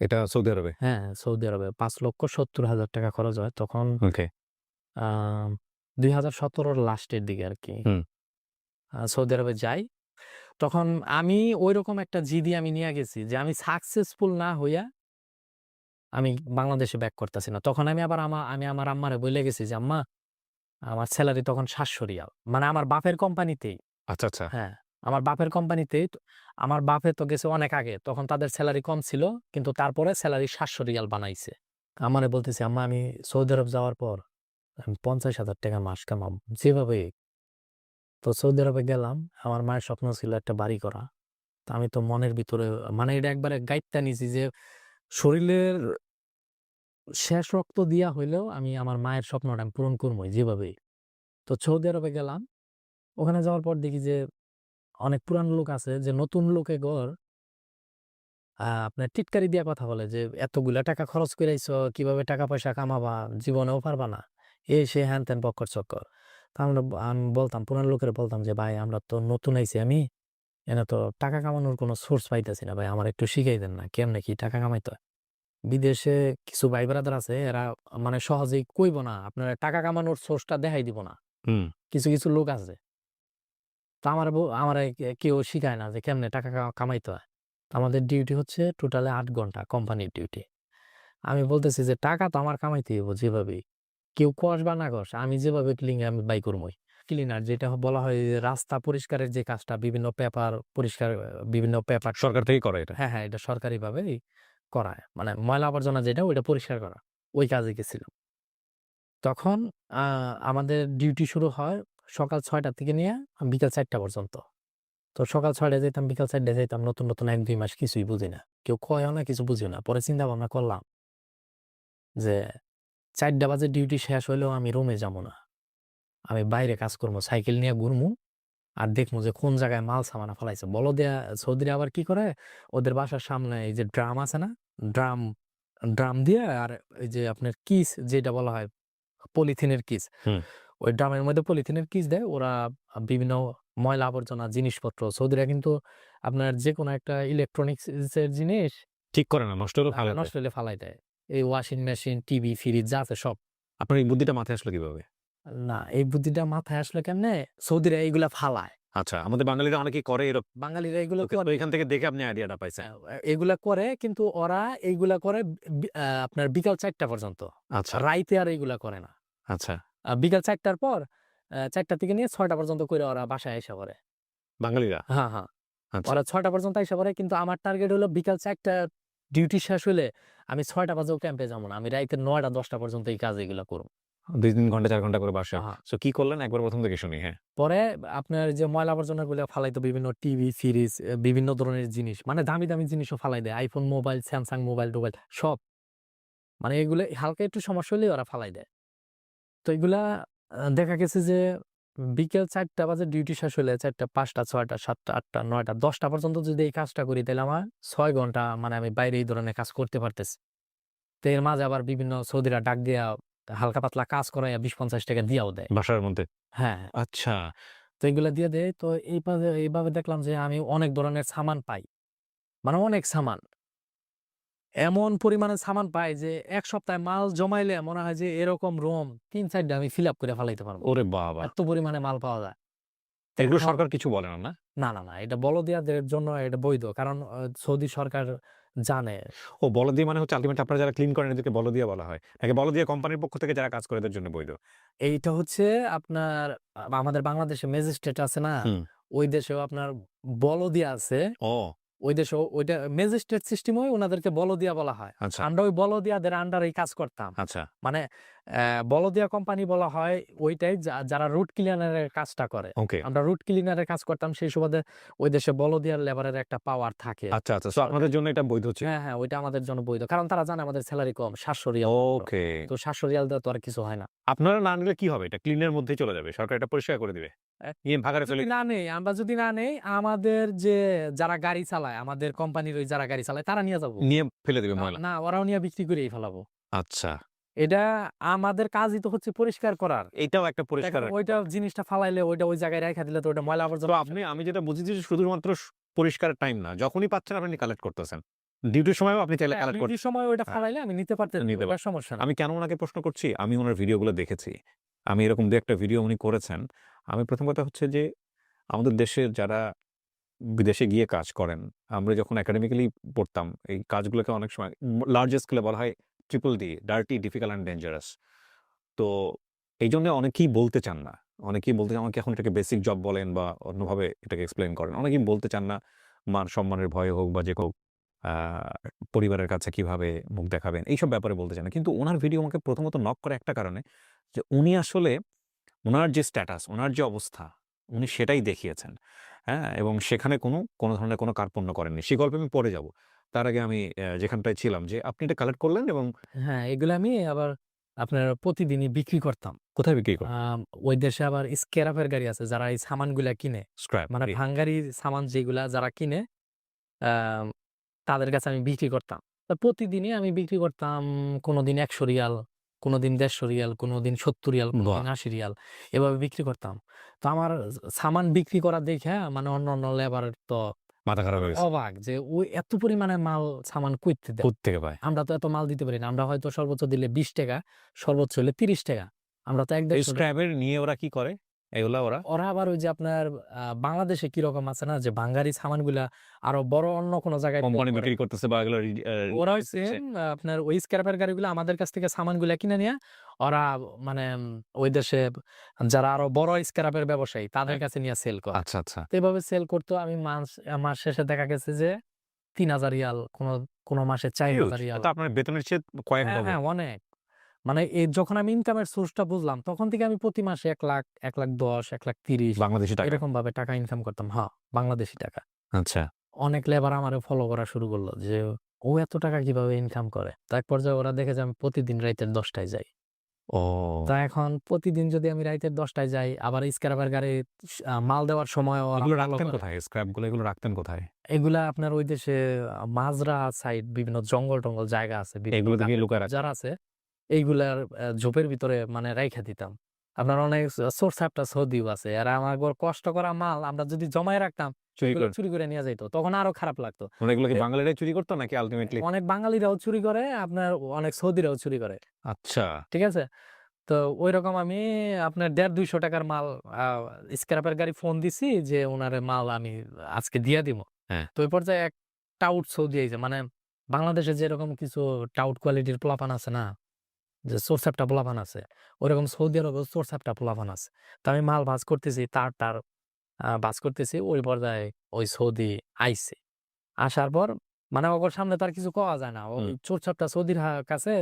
এটা সৌদি আরবে?
হ্যাঁ, সৌদি আরবে ৳৫,৭০,০০০ খরচ হয়। তখন
ওকে।
আ ২০১৭ র লাস্টের দিকে আরকি।
হুম।
সৌদি আরবে যাই। তখন আমি ঐরকম একটা জিদি আমি নিয়া গেছি যে আমি সাকসেসফুল না হইয়া আমি বাংলাদেশে ব্যাক করতেছি না। তখন আমি আবার আমি আমার আম্মারে বইলা গেছি যে, "আম্মা আমার সেলারি তখন ৳৭০০ মানে আমার বাপের কোম্পানিতেই।"
আচ্ছা, আচ্ছা।
হ্যাঁ, আমার বাপের কোম্পানিতেই আমার বাপে তো গেছে অনেক আগে। তখন তাদের সেলারি কম ছিল। কিন্তু তারপরে সেলারি ৳৭০০ বানাইছে। আম্মারে বলতেছি, "আম্মা আমি সৌদি আরব যাওয়ার পর আমি ৳৫০,০০০ মাস কামাবো। যেভাবেই।" তো সৌদি আরবে গেলাম। আমার মায়ের স্বপ্ন ছিল একটা বাড়ি করা। তো আমি তো মনের ভিতরে মানে এটা একবারে গাইত্যা নিছি যে শরীরের শেষ রক্ত দিয়া হইলেও আমি আমার মায়ের স্বপ্নটা আমি পূরণ করবোই যেভাবেই। তো সৌদি আরবে গেলাম। ওখানে যাওয়ার পর দেখি যে অনেক পুরান লোক আছে যে নতুন লোকে ঘর আপনার টিটকারি দিয়া কথা বলে যে, "এতগুলা টাকা খরচ কইরাইছো, কিভাবে টাকা পয়সা কামাবা? জীবনেও পারবা না।" এই সেই হ্যান-ত্যান বক্কর-চক্কর। তো আমি বলতাম পুরান লোকেরা বলতাম যে, "ভাই আমরা তো নতুন আইছি আমি। এনে তো টাকা কামানোর কোনো সোর্স পাইতেছি না ভাই। আমার একটু শিখাই দেন না। কেমনে কি টাকা কামাইতে হয়?" বিদেশে কিছু ভাই ব্রাদার আছে এরা মানে সহজেই কইব না। আপনার টাকা কামানোর সোর্সটা দেখাই দিব না।
হুম।
কিছু, কিছু লোক আছে। তো আমারে কেউ শিখায় না যে কেমনে টাকা কামাইতে হয়। তো আমাদের ডিউটি হচ্ছে টোটালে ৮ ঘন্টা কোম্পানির ডিউটি। আমি বলতেছি যে টাকা তো আমার কামাইতেই হইব যেভাবেই। কেউ কস বা না কস আমি যেভাবে আমি বাই করমই। ক্লিনার যেটা বলা হয় যে রাস্তা পরিষ্কারের যে কাজটা বিভিন্ন পেপার পরিষ্কার বিভিন্ন পেপার
সরকার থেকেই করে এটা?
হ্যাঁ, হ্যাঁ, এটা সরকারিভাবেই করায়। মানে ময়লা আবর্জনা যেটা ওইটা পরিষ্কার করা। ওই কাজে গেছিলাম। তখন আ আমাদের ডিউটি শুরু হয় সকাল ৬টা থেকে নিয়ে বিকাল ৪টা পর্যন্ত। তো সকাল ৬টায় যাইতাম, বিকাল ৪টায় যাইতাম। নতুন, নতুন ১-২ মাস কিছুই বুঝি না। কেউ কয়ও না, কিছু বুঝিও না। পরে চিন্তা ভাবনা করলাম যে ৪টা বাজে ডিউটি শেষ হইলেও আমি রুমে যাবো না। আমি বাইরে কাজ করবো। সাইকেল নিয়ে ঘুরমু। আর দেখমু যে কোন জায়গায় মাল সামানা ফালাইছে। বলদিয়া সৌদিরা আবার কি করে? ওদের বাসার সামনে এই যে ড্রাম আছে না? ড্রাম ড্রাম দিয়ে আর এই যে আপনার কিস যেটা বলা হয় পলিথিনের কিস।
হুম।
ওই ড্রামের মধ্যে পলিথিনের কিস দেয়। ওরা বিভিন্ন ময়লা আবর্জনা জিনিসপত্র সৌদিরা কিন্তু আপনার যেকোনো একটা ইলেকট্রনিক্স এর জিনিস
ঠিক করে না, নষ্ট হলে ফেলে দেয়।
নষ্ট হলে ফালাই দেয়। এই ওয়াশিং মেশিন, টিভি, ফ্রিজ যা আছে সব।
আপনার এই বুদ্ধিটা মাথায় আসলো কিভাবে?
না, এই বুদ্ধিটা মাথায় আসলো কেমনে? সৌদিরা এইগুলা ফালায়।
আচ্ছা, আমাদের বাঙালিরা অনেকেই করে এরকম।
বাঙালিরা এগুলো
তো
করে।
এখান থেকে দেখে আপনি আইডিয়াটা পাইছেন।
এগুলা করে কিন্তু ওরা এইগুলা করে আপনার বিকাল ৪টা পর্যন্ত।
আচ্ছা,
রাইতে আর এইগুলা করে না।
আচ্ছা।
বিকাল ৪টার পর ৪টা থেকে নিয়ে ৬টা পর্যন্ত কইরা ওরা বাসায় আইসা করে।
বাঙালিরা?
হ্যাঁ, হ্যাঁ।
আচ্ছা।
ওরা ৬টা পর্যন্ত আইসা করে কিন্তু আমার টার্গেট হলো বিকাল ৪টা ডিউটি শেষ হইলে আমি ৬টা বাজেও ক্যাম্পে যাবো না। আমি রাইতে ৯টা-১০টা পর্যন্ত এই কাজ এগুলা করব।
২-৩ ঘন্টা ৪ ঘন্টা করে বাসায়।
হ্যাঁ।
সো কি করলেন একবার ১ম থেকে শুনি, হ্যাঁ।
পরে আপনার যে ময়লা আবর্জনাগুলো ফালাইতো বিভিন্ন টিভি, ফ্রিজ বিভিন্ন ধরনের জিনিস। মানে দামি, দামি জিনিসও ফালাই দেয়। আইফোন মোবাইল, স্যামসাং মোবাইল-টোবাইল সব। মানে এগুলো হালকা একটু সমস্যা হলেই ওরা ফালাই দেয়। তো এগুলা দেখা গেছে যে বিকেল ৪টা বাজে ডিউটি শেষ হলে ৪টা, ৫টা, ৬টা, ৭টা, ৮টা, ৯টা, ১০টা পর্যন্ত যদি এই কাজটা করি তাহলে আমার ৬ ঘন্টা মানে আমি বাইরে এই ধরনের কাজ করতে পারতেছি। তো এর মাঝে আবার বিভিন্ন সৌদিরা ডাক দিয়া হালকা পাতলা কাজ করাইয়া ২০-৫০ টাকা দিয়াও দেয়।
বাসার মধ্যে?
হ্যাঁ,
আচ্ছা।
তো এগুলা দিয়ে দেয়। তো এইভাবে দেখলাম যে আমি অনেক ধরনের সামান পাই। মানে অনেক সামান। এমন পরিমাণে সামান পাই যে ১ সপ্তাহে মাল জমাইলে মনে হয় যে এরকম রুম ৩-৪ টা আমি ফিল আপ করে ফালাইতে পারবো।
ওরে বাবা!
এত পরিমাণে মাল পাওয়া যায়।
এগুলো
এখন
সরকার কিছু বলে না, না?
না। এটা বলদিয়াদের জন্য এটা বৈধ। কারণ সৌদি সরকার জানে।
ও, বলদিয়া মানে হচ্ছে আল্টিমেটলি আপনারা যারা ক্লিন করেন এদেরকে বলদিয়া বলা হয়। নাকি বলদিয়া কোম্পানির পক্ষ থেকে যারা কাজ করে এদের জন্য বৈধ?
এইটা হচ্ছে আপনার আমাদের বাংলাদেশে ম্যাজিস্ট্রেট আছে না?
হুম।
ওই দেশেও আপনার বলদিয়া আছে।
ও,
ওই দেশেও ওইটা ম্যাজিস্ট্রেট সিস্টেম হয় ওনাদেরকে বলদিয়া বলা হয়।
আচ্ছা,
আমরা ওই বলদিয়াদের আন্ডারেই কাজ করতাম।
আচ্ছা।
মানে বলদিয়া কোম্পানি বলা হয় ওইটাই যারা রুট ক্লিনারের কাজটা করে।
ওকে।
আমরা রুট ক্লিনারের কাজ করতাম সেই সুবাদে ওই দেশে বলদিয়ার লেবারের একটা পাওয়ার থাকে।
আচ্ছা, আচ্ছা। সো
সরকার
আপনাদের জন্য এটা বৈধ ছিল?
হ্যাঁ, ওইটা আমাদের জন্য বৈধ। কারণ তারা জানে আমাদের সেলারি কম ৭০০ রিয়াল মাত্র।
ওকে।
তো ৭০০ রিয়াল দিয়ে তো আর কিছু হয় না।
আপনারা না নিলে কি হবে? এটা ক্লিনের মধ্যেই চলে যাবে। সরকার এটা পরিষ্কার করে দিবে। নিয়ে ভাগাড়ে ফেলে
আমরা যদি না নেই আমাদের যে যারা গাড়ি চালায় আমাদের কোম্পানির ওই যারা গাড়ি চালায় তারা নিয়ে যাবো।
নিয়ে ফেলে দিবে ময়লা।
না ওরাও নিয়ে বিক্রি করেই ফেলাবো।
আচ্ছা।
এটা আমাদের কাজই তো হচ্ছে পরিষ্কার করার।
এইটাও একটা পরিষ্কার।
দেখেন ওইটা জিনিসটা ফালাইলে ওইটা ওই জায়গায় রাইখা দিলে তো ওটা ময়লা
তো
আবর্জনা
আমি যেটা বুঝেছি যে শুধুমাত্র পরিষ্কারের টাইম না। যখনই পাচ্ছেন আপনি কালেক্ট করতেছেন। ডিউটির সময়ও আপনি চাইলে কালেক্ট করতে।
ডিউটির সময় ওইটা
হ্যাঁ,
ফালাইলে আমি নিতে পারতেছি।
নিতে
ওটার সমস্যা না।
আমি কেন উনাকে প্রশ্ন করছি? আমি উনার ভিডিওগুলো দেখেছি। আমি এরকম ২-১ টা ভিডিও উনি করেছেন। আমি প্রথম কথা হচ্ছে যে আমাদের দেশের যারা বিদেশে গিয়ে কাজ করেন, আমরা যখন একাডেমিক্যালি পড়তাম এই কাজগুলোকে অনেক সময় লার্জ স্কেলে বলা হয় triple D, dirty, difficult and dangerous. তো এইজন্য অনেকেই বলতে চান না। অনেকেই বলতে চান আমাকে এখন এটাকে বেসিক জব বলেন বা অন্যভাবে এটাকে এক্সপ্লেইন করেন। অনেকেই বলতে চান না মান-সম্মানের ভয়ে হোক বা যে হোক আ পরিবারের কাছে কিভাবে মুখ দেখাবেন এইসব ব্যাপারে বলতে চান না। কিন্তু উনার ভিডিও আমাকে প্রথমত নক করে একটা কারণে যে উনি আসলে উনার যে স্ট্যাটাস, উনার যে অবস্থা উনি সেটাই দেখিয়েছেন। হ্যাঁ? এবং সেখানে কোনো ধরনের কোনো কার্পণ্য করেননি। সে গল্পে আমি পরে যাব। তার আগে আমি যেখানটায় ছিলাম যে আপনি এটা কালেক্ট করলেন এবং
হ্যাঁ, এগুলো আমি আবার আপনার প্রতিদিনই বিক্রি করতাম।
কোথায় বিক্রি করেন?
ওই দেশে আবার স্ক্র্যাপের গাড়ি আছে যারা এই সামানগুলা কিনে।
স্ক্র্যাপ।
মানে ভাঙ্গারি সামান যেগুলা যারা কিনে আ তাদের কাছে আমি বিক্রি করতাম। তো প্রতিদিনই আমি বিক্রি করতাম কোনদিন ১০০ রিয়াল, কোনদিন ১৫০ রিয়াল, কোনদিন ৭০ রিয়াল,
বাহ!
কোনদিন ৮০ রিয়াল এভাবে বিক্রি করতাম। তো আমার সামান বিক্রি করা দেইখা মানে অন্যান্য লেবারের তো
মাথা খারাপ হয়ে গেছে।
অবাক যে ওই এত পরিমাণে মাল সামান কইতে দেয়।
কোত্থেকে পায়?
আমরা তো এত মাল দিতে পারি না। আমরা হয়তো সর্বোচ্চ দিলে ৳২০ সর্বোচ্চ হলে ৳৩০। আমরা তো
এই
১-১৫০
স্ক্র্যাপের নিয়ে ওরা কি করে? এগুলা ওরা
ওরা আবার ওই যে আপনার বাংলাদেশে কিরকম আছে না যে বাঙ্গারি সামানগুলা আরো বড় অন্য কোন জায়গায়
কোম্পানি
করে।
বিক্রি করতেছে বা এগুলো
ওরা
করতেছে।
হইছে আপনার ওই স্ক্র্যাপের গাড়িগুলো আমাদের কাছ থেকে সামানগুলা কিনে নিয়া ওরা মানে ওই দেশে যারা আরো বড় স্ক্র্যাপের ব্যবসায়ী তাদের
হ্যাঁ।
কাছে নিয়ে সেল করে।
আচ্ছা, আচ্ছা।
তো এভাবে সেল করতো আমি মাস শেষে দেখা গেছে যে ৩,০০০ রিয়াল কোন মাসে
হিউজ।
৪,০০০ রিয়াল।
এটা আপনার বেতনের চেয়ে কয়েক
হ্যাঁ,
ডবল।
হ্যাঁ অনেক। মানে যখন আমি ইনকামের সোর্সটা বুঝলাম তখন থেকে আমি প্রতি মাসে ১,০০,০০০, ১,১০,০০০, ১,৩০,০০০
বাংলাদেশী টাকা।
এরকম ভাবে টাকা ইনকাম করতাম। হ্যাঁ, বাংলাদেশী টাকা।
আচ্ছা।
অনেক লেবার আমারে ফলো করা শুরু করলো যে ও এত টাকা কিভাবে ইনকাম করে। তো এক পর্যায়ে ওরা দেখে যে আমি প্রতিদিন রাইতের ১০টায় যাই।
ও!
তো এখন প্রতিদিন যদি আমি রাইতের ১০টায় যাই আবার স্ক্র্যাপের গাড়ি মাল দেওয়ার সময় ওরা
এগুলো
ফলো
রাখতেন
করে।
কোথায়? স্ক্র্যাপ গুলো এগুলো রাখতেন কোথায়?
এগুলা আপনার ওই দেশে মাজরা সাইড বিভিন্ন জঙ্গল-টঙ্গল জায়গা আছে। বিভিন্ন
এগুলোতে গিয়ে
গাছের
লুকায় রাখতেন?
ঝোপঝাড় আছে। এইগুলার ঝোপের ভিতরে মানে রাইখা দিতাম। আপনার অনেক সোরসাপটা সৌদিও আছে। এরা আমাগো কষ্ট করা মাল আমরা যদি জমায় রাখতাম,
চুরি
এগুলো
করে
চুরি করে নিয়ে যাইত। তখন আরো খারাপ লাগতো।
মানে এগুলো কি
এ
বাঙালিরাই চুরি করতো নাকি আল্টিমেটলি?
অনেক বাঙালিরাও চুরি করে, আপনার অনেক সৌদিরাও চুরি করে।
আচ্ছা।
ঠিক আছে? তো ঐরকম আমি আপনার ৳১৫০-৳২০০ র মাল আ স্ক্র্যাপের গাড়ি ফোন দিছি যে উনারে মাল আমি আজকে দিয়া দিমু।
হ্যাঁ।
তো ওই পর্যায়ে এক টাউট সৌদি আইছে। মানে বাংলাদেশে যেরকম কিছু টাউট কোয়ালিটির পোলাপান আছে না? যে সোরসাপটা পোলাপান আছে। ওরকম সৌদি আরবেও সোরসাপটা পোলাপান আছে। তো আমি মাল ভাঁজ করতেছি, তার ভাঁজ করতেছি। ওই পর্যায়ে ওই সৌদি আইছে। আসার পর মানে ওগোর সামনে তো আর কিছু কওয়া যায় না। ওই
হুম।
চোরসাপটা সৌদির কাছে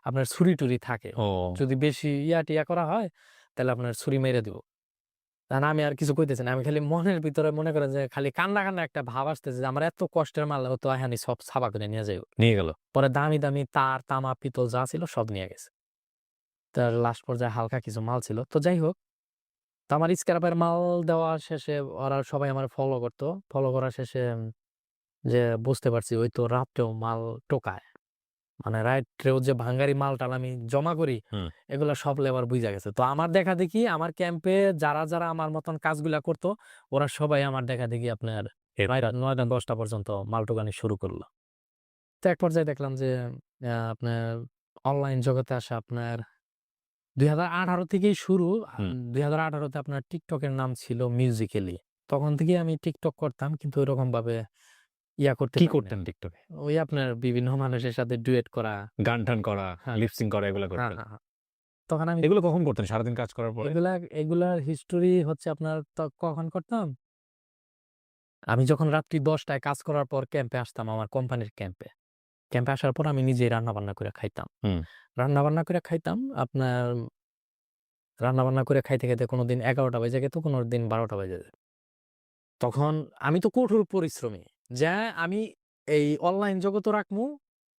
আপনার ছুরি-টুরি থাকে।
ও!
যদি বেশি ইয়া-টিয়া করা হয়, তাহলে আপনার ছুরি মেরে দিবো। তখন আমি আর কিছু কইতেছি না। আমি খালি মনের ভিতরে মনে করেন যে খালি কান্না একটা ভাব আসতেছে যে আমার এত কষ্টের মাল ও তো এহানি সব ছাপা করে নিয়ে যাইব।
নিয়ে গেল।
পরে দামি তার, তামা, পিতল যা ছিল সব নিয়ে গেছে। তার লাস্ট পর্যায়ে হালকা কিছু মাল ছিল। তো যাই হোক, তো আমার স্ক্র্যাপের মাল দেওয়া শেষে ওরা সবাই আমারে ফলো করত। ফলো করা শেষে যে বুঝতে পারছি ওই তো রাত্রেও মাল টোকায়। মানে রাত্রেও যে ভাঙ্গারি মাল-টাল আমি জমা করি,
হুম।
এগুলা সব লেবার বুইঝা গেছে। তো আমার দেখাদেখি আমার ক্যাম্পে যারা আমার মতন কাজগুলা করত, ওরা সবাই আমার দেখাদেখি আপনার
এরপর?
৯টা ১০টা পর্যন্ত মাল টোকানি শুরু করল। তো এক পর্যায়ে দেখলাম যে আপনার অনলাইন জগতে আসা আপনার ২০১৮ থেকেই শুরু।
হুম।
২০১৮ তে আপনার TikTok এর নাম ছিল Musical.ly। তখন থেকেই আমি TikTok করতাম কিন্তু ওইরকমভাবে করতে
কি
পারি নাই।
করতেন টিকটকে?
ওই আপনার বিভিন্ন মানুষের সাথে ডুয়েট করা।
গান-টান করা,
হ্যাঁ,
লিপ-সিং করা এগুলো
হ্যাঁ,
করতেন?
হ্যাঁ, হ্যাঁ। তখন আমি
এগুলো কখন করতেন সারাদিন কাজ করার পরে?
এগুলার হিস্টোরি হচ্ছে আপনার কখন করতাম? আমি যখন রাত্রি ১০টায় কাজ করার পর ক্যাম্পে আসতাম আমার কোম্পানির ক্যাম্পে। ক্যাম্পে আসার পর আমি নিজেই রান্নাবান্না করে খাইতাম।
হুম।
রান্নাবান্না করে খাইতাম আপনার রান্নাবান্না করে খাইতে কোনদিন ১১টা বেজে যেত, কোনদিন ১২টা বেজে যেত। তখন আমি তো কঠোর পরিশ্রমী। যে আমি এই অনলাইন জগতও রাখমু,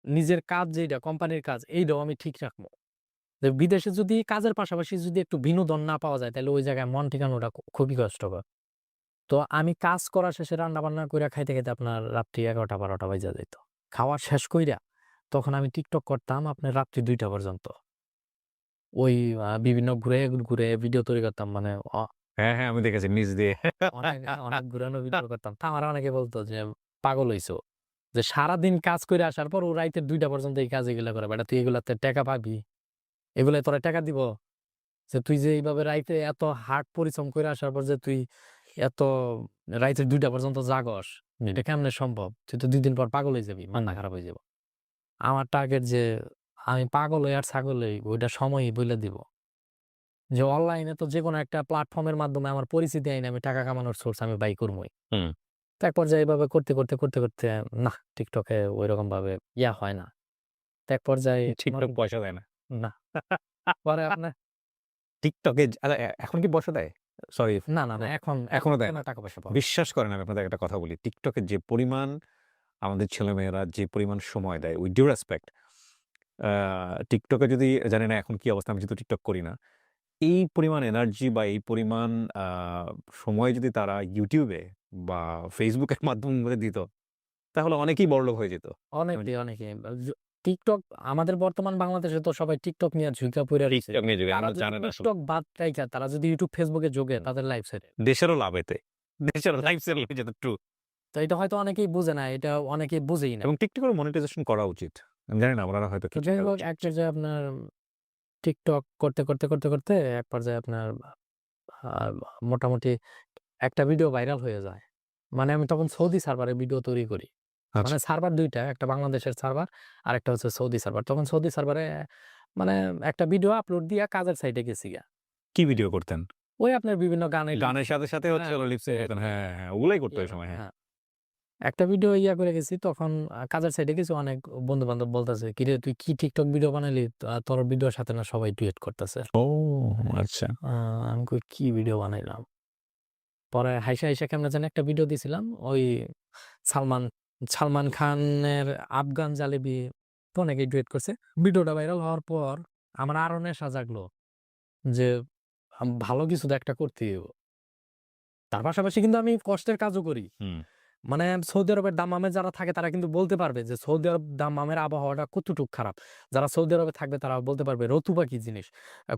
নিজের কাজ যেইটা কোম্পানির কাজ এইটাও আমি ঠিক রাখমু। যে বিদেশে যদি কাজের পাশাপাশি যদি একটু বিনোদন না পাওয়া যায় তাহলে ওই জায়গায় মন টিকানোটা খুবই কষ্টকর। তো আমি কাজ করা শেষে রান্নাবান্না কইরা খাইতে আপনার রাত্রি ১১টা ১২টা বাইজা যাইত। খাওয়া শেষ কইরা তখন আমি টিকটক করতাম আপনার রাত্রি ২টা পর্যন্ত। ওই বিভিন্ন ঘুরে ভিডিও তৈরি করতাম। মানে
হ্যাঁ, হ্যাঁ, আমি দেখেছি নিচ দিয়ে।
অনেক ঘুরানো ভিডিও করতাম। তা আমারে অনেকে বলত যে, "পাগল হইছো। যে সারাদিন কাজ কইরা আসার পর ও রাইতের ২টা পর্যন্ত এই কাজ এগুলা করে। বেটা তুই এগুলাতে টাকা পাবি? এগুলায় তোরে টাকা দিব? যে তুই যে এইভাবে রাইতে এত হার্ড পরিশ্রম কইরা আসার পর যে তুই এত রাইতের ২টা পর্যন্ত জাগস, এটা কেমনে সম্ভব? তুই তো ২ দিন পর পাগল হয়ে যাবি। মাথা খারাপ হয়ে যাবো।" আমার টার্গেট যে আমি পাগল হই আর ছাগল হই ওইটা সময়ই বইলা দিব। যে অনলাইনে তো যেকোনো একটা প্ল্যাটফর্মের মাধ্যমে আমার পরিচিতি আইনে আমি টাকা কামানোর সোর্স আমি বাই করমই।
হুম।
তো এক পর্যায়ে এভাবে করতে নাহ TikTok এ ঐরকমভাবে হয় না। তো এক পর্যায়ে
টিকটক পয়সা দেয় না।
না। পরে আপনার
টিকটকে এখন কি পয়সা দেয়? সরি,
না, এখন
এখনো দেয়
কেন
না।
টাকা পয়সা পাওয়া যায়?
বিশ্বাস করেন আমি আপনাদের একটা কথা বলি। টিকটকে যে পরিমাণ আমাদের ছেলেমেয়েরা যে পরিমাণ সময় দেয় উইথ ডিউ রেসপেক্ট আ টিকটকে যদি জানি না এখন কি অবস্থা আমি যেহেতু টিকটক করি না। এই পরিমাণ এনার্জি বা এই পরিমাণ আ সময় যদি তারা YouTube এ বা Facebook এর মাধ্যমে দিত, তাহলে অনেকেই বড়লোক হয়ে যেত। যেমন
অনেকে। TikTok আমাদের বর্তমান বাংলাদেশে তো সবাই TikTok নিয়ে ঝুইকা পইড়া রইছে।
টিকটক নিয়ে যুগে
তারা
আমরা
যদি
জানেন আসলে।
TikTok বাদ রাইখা তারা যদি YouTube, Facebook এ যোগে তাদের লাইফ সেট।
দেশেরও লাভ এতে। দেশেরও লাইফ সেটেল হয়ে যেত ট্রু।
তো এটা হয়তো অনেকেই বুঝে না। এটা অনেকেই বুঝেই না।
এবং টিকটকের মনিটাইজেশন করা উচিত। আমি জানি না উনারা হয়তো
তো
কিছু
যাই
একটা
হোক এক পর্যায়ে আপনার TikTok করতে এক পর্যায়ে আপনার আ মোটামুটি একটা ভিডিও ভাইরাল হয়ে যায়। মানে আমি তখন সৌদি সার্ভারে ভিডিও তৈরি করি।
আচ্ছা।
মানে সার্ভার ২ টা, একটা বাংলাদেশের সার্ভার, আরেকটা হচ্ছে সৌদি সার্ভার। তখন সৌদি সার্ভারে মানে একটা ভিডিও আপলোড দিয়া কাজের সাইটে গেছিগা।
কি ভিডিও করতেন?
ওই আপনার বিভিন্ন গানের লিপস
গানের সাথে হচ্ছে
হ্যাঁ,
হলো লিপসিং
এ
করতেন। হ্যাঁ, হ্যাঁ, ওগুলাই করতো ওই সময়। হ্যাঁ।
হ্যাঁ। একটা ভিডিও করে গেছি তখন কাজের সাইডে কিছু অনেক বন্ধু-বান্ধব বলতেছে, "কিরে তুই কি TikTok ভিডিও বানাইলি? তোর ভিডিওর সাথে না সবাই ডুয়েট করতেছে।"
ও আচ্ছা।
আ আমি কই, "কি ভিডিও বানাইলাম?" পরে হাইসা কেমনে জানি একটা ভিডিও দিছিলাম। ওই সালমান সালমান খানের 'আফগান জালেবি' তো অনেকেই ডুয়েট করছে। ভিডিওটা ভাইরাল হওয়ার পর আমার আরো নেশা জাগলো যে ভালো কিছু তো একটা করতেই হইব। তার পাশাপাশি কিন্তু আমি কষ্টের কাজও করি।
হুম,
মানে সৌদি আরবের দাম্মামে যারা থাকে তারা কিন্তু বলতে পারবে যে সৌদি আরব দাম্মামের আবহাওয়াটা কতটুক খারাপ। যারা সৌদি আরবে থাকবে তারা বলতে পারবে রতুবা কি জিনিস।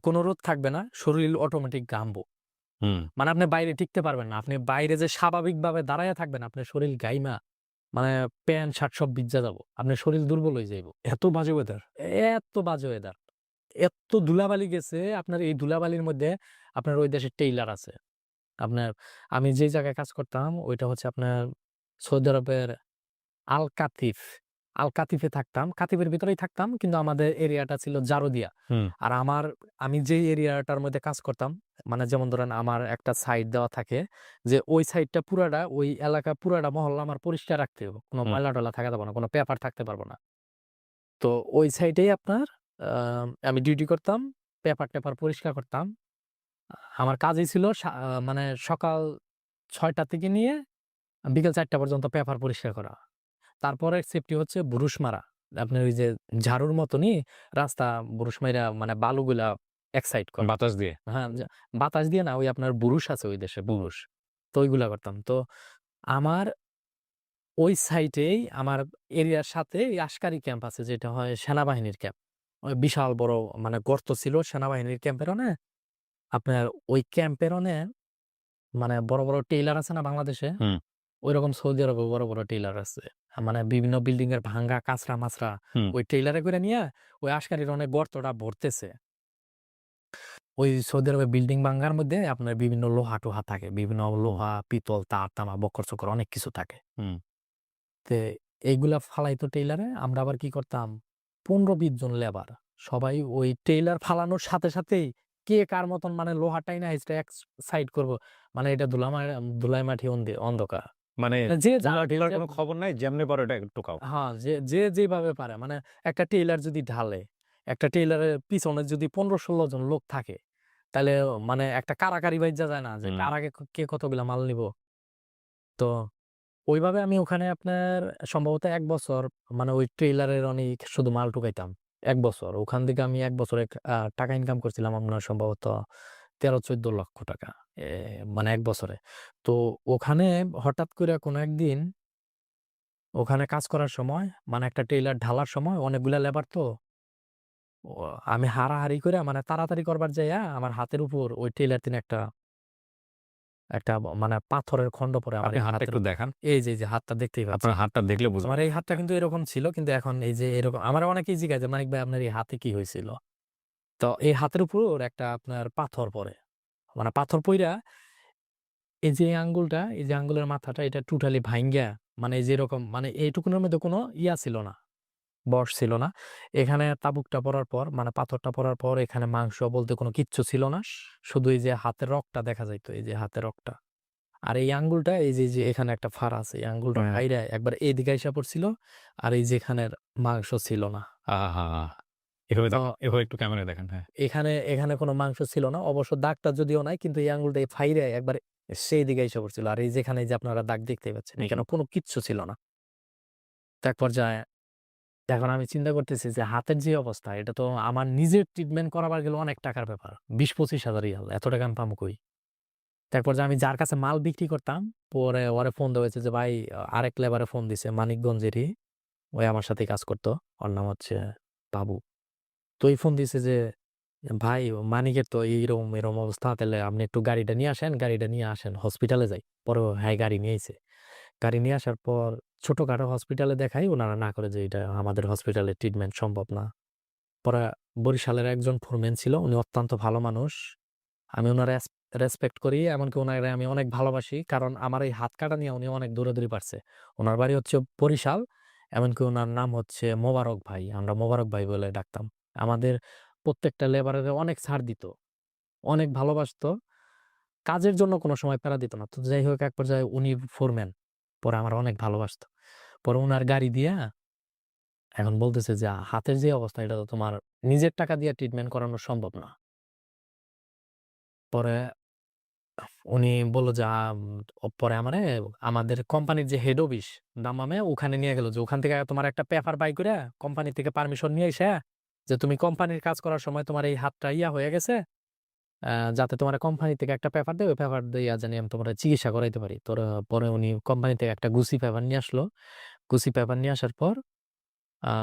কোনো রোদ থাকবে না, শরীর অটোমেটিক ঘামবো।
হুম।
মানে আপনি বাইরে টিকতে পারবেন না। আপনি বাইরে যে স্বাভাবিকভাবে দাঁড়ায়া থাকবেন, আপনার শরীর গাইমা মানে প্যান্ট শার্ট সব ভিজা যাবো। আপনার শরীর দুর্বল হয়ে যাইব।
এত বাজে ওয়েদার?
এত বাজে ওয়েদার। এত ধুলাবালি গেছে, আপনার এই ধুলাবালির মধ্যে আপনার ওই দেশের টেইলার আছে। আপনার আমি যে জায়গায় কাজ করতাম ওইটা হচ্ছে আপনার সৌদি আরবের আল কাতিফ। আল কাতিফে থাকতাম। কাতিফের ভিতরেই থাকতাম কিন্তু আমাদের এরিয়াটা ছিল জারুদিয়া।
হুম,
আর আমি যেই এরিয়াটার মধ্যে কাজ করতাম, মানে যেমন ধরেন আমার একটা সাইড দেওয়া থাকে যে ওই সাইডটা পুরাটা, ওই এলাকা পুরাটা মহল্লা আমার পরিষ্কার রাখতে হবে। কোনো
হুম।
ময়লা-টয়লা থাকা যাবে না, কোনো পেপার থাকতে পারব না। তো ওই সাইডেই আপনার আমি ডিউটি করতাম, পেপার-টেপার পরিষ্কার করতাম। আমার কাজই ছিল মানে সকাল ৬টা থেকে নিয়ে বিকেল ৪টা পর্যন্ত পেপার পরিষ্কার করা। তারপরের সেফটি হচ্ছে বুরুশ মারা। আপনার ওই যে ঝাড়ুর মতনই রাস্তা বুরুশ মাইরা মানে বালুগুলা এক সাইড করা।
বাতাস দিয়ে?
হ্যাঁ, বাতাস দিয়ে না, ওই আপনার বুরুশ আছে ওই দেশে বুরুশ। তো ওইগুলা করতাম। তো আমার ওই সাইটেই আমার এরিয়ার সাথে এই আশকারি ক্যাম্প আছে যেটা হয় সেনাবাহিনীর ক্যাম্প। ওই বিশাল বড় মানে গর্ত ছিল সেনাবাহিনীর ক্যাম্পের ওনে। আপনার ওই ক্যাম্পের ওনে মানে বড় টেইলার আছে না বাংলাদেশে?
হুম,
ঐরকম সৌদি আরবেও বড় টেইলার আছে। মানে বিভিন্ন বিল্ডিং এর ভাঙ্গা কাঁচরা-মাচরা
হুম।
ওই টেইলারে কইরা নিয়া ওই আশকারির অনেক গর্তটা ভরতেছে। ওই সৌদি আরবের বিল্ডিং ভাঙ্গার মধ্যে আপনার বিভিন্ন লোহা-টোহা থাকে। বিভিন্ন লোহা, পিতল, তার-তামা, বক্কর-চক্কর অনেক কিছু থাকে।
হুম।
তে এইগুলা ফালাইতো টেইলারে। আমরা আবার কি করতাম ১৫-২০ জন লেবার। সবাই ওই টেইলার ফালানোর সাথেই কে কার মতন মানে লোহা টাইনা হিচড়া এক সাইড করব। মানে এটা ধুলাই মাটি অন্ধকার।
মানে
মানে যে যার
টেলার
যে
কোনো খবর নাই, যেমনে পারো এটা টোকাও।
হ্যাঁ, যে যেভাবে পারে। মানে একটা টেইলার যদি ঢালে, একটা টেইলারের পিছনে যদি ১৫-১৬ জন লোক থাকে, তাইলে মানে একটা কারাকারি বাইজা যায় না? যে
হুম।
কার আগে কে কতগুলা মাল নিবো। তো ওইভাবে আমি ওখানে আপনার সম্ভবত ১ বছর মানে ওই ট্রেইলারের অনেক শুধু মাল ঢুকাইতাম। ১ বছর। ওখান থেকে আমি ১ বছরে টাকা ইনকাম করছিলাম আপনার সম্ভবত ১৩-১৪ লক্ষ টাকা। মানে ১ বছরে। তো ওখানে হঠাৎ কইরা কোনো একদিন ওখানে কাজ করার সময় মানে একটা ট্রেইলার ঢালার সময় অনেকগুলা লেবার তো। ও আমি হারাহারি কইরা মানে তাড়াতাড়ি করবার যাইয়া আমার হাতের উপর ওই ট্রেইলার থেকে একটা মানে পাথরের খন্ড পড়ে আমার
আপনি
এই
হাতটা
হাতের
একটু
উপর।
দেখান।
এই যে হাতটা দেখতেই
আপনার
পাচ্ছেন।
হাতটা দেখলে বোঝা
আমার এই হাতটা কিন্তু এরকম ছিল কিন্তু এখন এই যে এরকম আমার অনেকেই জিজ্ঞাসা যে, "মানিক ভাই আপনার এই হাতে কি হয়েছিল?" তো এই হাতের উপর একটা আপনার পাথর পড়ে। মানে পাথর পইড়া এই যে আঙ্গুলের মাথাটা এটা টোটালি ভাইঙ্গা মানে এই যে এরকম মানে এইটুকুনের মধ্যে কোনো ছিল না। বশ ছিল না। এখানে তাবুকটা পড়ার পর মানে পাথরটা পড়ার পর এখানে মাংস বলতে কোনো কিচ্ছু ছিল না। শুধু এই যে হাতের রগটা দেখা যাইত। এই যে হাতের রগটা। আর এই আঙ্গুলটা এই যে এখানে একটা ফাড়া আছে। এই আঙ্গুলটা
হ্যাঁ।
ফাইড়া একবার এদিকে আইসা পড়ছিল। আর এই যে এখানের মাংস ছিল না।
আহা! এভাবে
তো
এভাবে একটু ক্যামেরায় দেখান। হ্যাঁ।
এখানে কোনো মাংস ছিল না। অবশ্য দাগটা যদিও নাই কিন্তু এই আঙ্গুলটা ফাইড়া একবার সেই দিকে আইসা পড়ছিল। আর এই যেখানে এই যে আপনারা দাগ দেখতেই পাচ্ছেন,
হুম,
এখানে কোনো কিচ্ছু ছিল না। তো এক পর্যায়ে এখন আমি চিন্তা করতেছি যে হাতের যে অবস্থা এটা তো আমার নিজের ট্রিটমেন্ট করাবার গেলে অনেক টাকার ব্যাপার। ২০-২৫ হাজার রিয়াল। এত টাকা আমি পামু কই? তারপর যে আমি যার কাছে মাল বিক্রি করতাম, পরে ওরে ফোন দেওয়া হয়েছে যে ভাই আরেক লেবারে ফোন দিছে মানিকগঞ্জেরই। ওই আমার সাথেই কাজ করতো। ওর নাম হচ্ছে বাবু। তো এই ফোন দিছে যে, "ভাই মানিকের তো এরকম অবস্থা। তাইলে আপনি একটু গাড়িটা নিয়ে আসেন, গাড়িটা নিয়ে আসেন। হসপিটালে যাই।" পরে হ্যাঁ, গাড়ি নিয়ে আইছে। গাড়ি নিয়ে আসার পর ছোটখাটো হসপিটালে দেখাই, উনারা না করে যে এটা আমাদের হসপিটালে ট্রিটমেন্ট সম্ভব না। পরে বরিশালের একজন ফোরম্যান ছিল। উনি অত্যন্ত ভালো মানুষ। আমি উনার রেসপেক্ট করি। এমনকি উনারে আমি অনেক ভালোবাসি। কারণ আমার এই হাত কাটা নিয়ে উনি অনেক দৌড়াদৌড়ি পারছে। উনার বাড়ি হচ্ছে বরিশাল। এমনকি উনার নাম হচ্ছে মোবারক ভাই। আমরা মোবারক ভাই বলে ডাকতাম। আমাদের প্রত্যেকটা লেবারেরে অনেক ছাড় দিত। অনেক ভালোবাসতো। কাজের জন্য কোনো সময় প্যারা দিত না। তো যাই হোক এক পর্যায়ে উনি ফোরম্যান। পরে আমার অনেক ভালোবাসতো। পরে উনার গাড়ি দিয়া এখন বলতেছে যে, হাতের যে অবস্থা এটা তো তোমার নিজের টাকা দিয়ে ট্রিটমেন্ট করানো সম্ভব না।" পরে উনি বলল যে, পরে আমারে আমাদের কোম্পানির যে হেড অফিস দাম্মামে ওখানে নিয়ে গেল যে, "ওখান থেকে তোমার একটা পেপার বাই কইরা কোম্পানি থেকে পারমিশন নিয়ে আইসা যে তুমি কোম্পানির কাজ করার সময় তোমার এই হাতটা হয়ে গেছে। যাতে তোমারে কোম্পানি থেকে একটা পেপার দেয়, ওই পেপার দিয়া জানি আমি তোমারে চিকিৎসা করাইতে পারি।" পরে উনি কোম্পানি থেকে একটা গুছি পেপার নিয়ে আসলো। গুছি পেপার নিয়ে আসার পর আ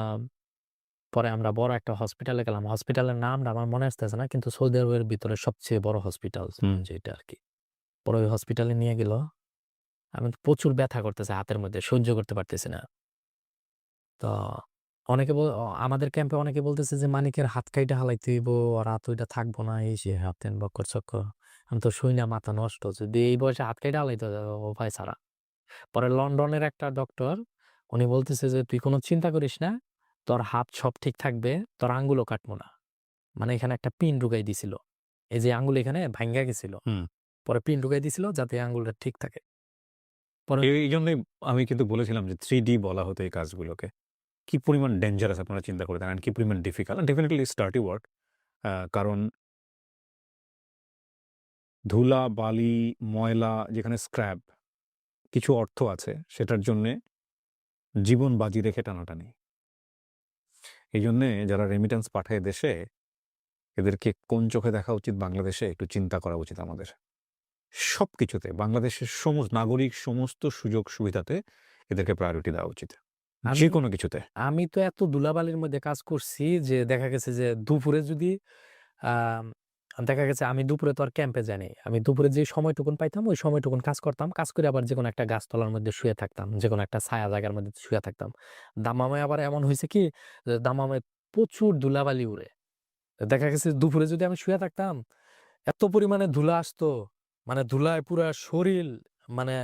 পরে আমরা বড় একটা হসপিটালে গেলাম। হসপিটালের নামটা আমার মনে আসতেছে না। কিন্তু সৌদি আরবের ভিতরে সবচেয়ে বড় হসপিটাল
হুম।
যেটা আরকি। পরে ওই হসপিটালে নিয়ে গেল। আমি তো প্রচুর ব্যথা করতেছে হাতের মধ্যে, সহ্য করতে পারতেছি না। তো অনেকে আমাদের ক্যাম্পে অনেকে বলতেছে যে, "মানিকের হাত কাইটা হালাইতে হইব, ওর হাত ওইটা থাকবো না।" এই সেই হেন-তেন বক্কর-চক্কর। আমি তো শুইনা মাথা নষ্ট। যদি এই বয়সে হাত কাইটা হালাইতে হয়, উপায় ছাড়া। পরে লন্ডনের একটা ডক্টর উনি বলতেছে যে, "তুই কোন চিন্তা করিস না। তোর হাত সব ঠিক থাকবে। তোর আঙ্গুলও কাটবো না।" মানে এখানে একটা পিন ঢুকাই দিছিল। এই যে আঙ্গুল এখানে ভাইঙ্গা গেছিল।
হুম।
পরে পিন ঢুকাই দিছিল যাতে আঙ্গুলটা ঠিক থাকে। পরে
এইজন্যই আমি কিন্তু বলেছিলাম যে 3D বলা হতো এই কাজগুলোকে। কি পরিমাণ ডেঞ্জারাস আপনারা চিন্তা করে দেখেন, কি পরিমাণ difficult. Definitely it's dirty work. কারণ ধুলা, বালি, ময়লা যেখানে স্ক্র্যাপ কিছু অর্থ আছে সেটার জন্যে জীবন বাজি রেখে টানাটানি। এইজন্যে যারা রেমিট্যান্স পাঠায় দেশে, এদেরকে কোন চোখে দেখা উচিত বাংলাদেশে একটু চিন্তা করা উচিত আমাদের। সবকিছুতে বাংলাদেশের নাগরিক সমস্ত সুযোগ সুবিধাতে এদেরকে প্রায়োরিটি দেওয়া উচিত।
আমি
যেকোনো কিছুতে।
আমি তো এত ধুলাবালির মধ্যে কাজ করছি যে দেখা গেছে যে দুপুরে যদি আম দেখা গেছে আমি দুপুরে তো আর ক্যাম্পে যাই নাই। আমি দুপুরে যে সময়টুকুন পাইতাম ওই সময়টুকুন কাজ করতাম। কাজ করে আবার যেকোনো একটা গাছতলার মধ্যে শুয়ে থাকতাম। যেকোনো একটা ছায়া জায়গার মধ্যে শুয়ে থাকতাম। দাম্মামে আবার এমন হইছে কি যে দাম্মামে প্রচুর ধুলাবালি উড়ে। দেখা গেছে দুপুরে যদি আমি শুয়ে থাকতাম, এত পরিমাণে ধুলা আসতো, মানে ধুলায় পুরা শরীর মানে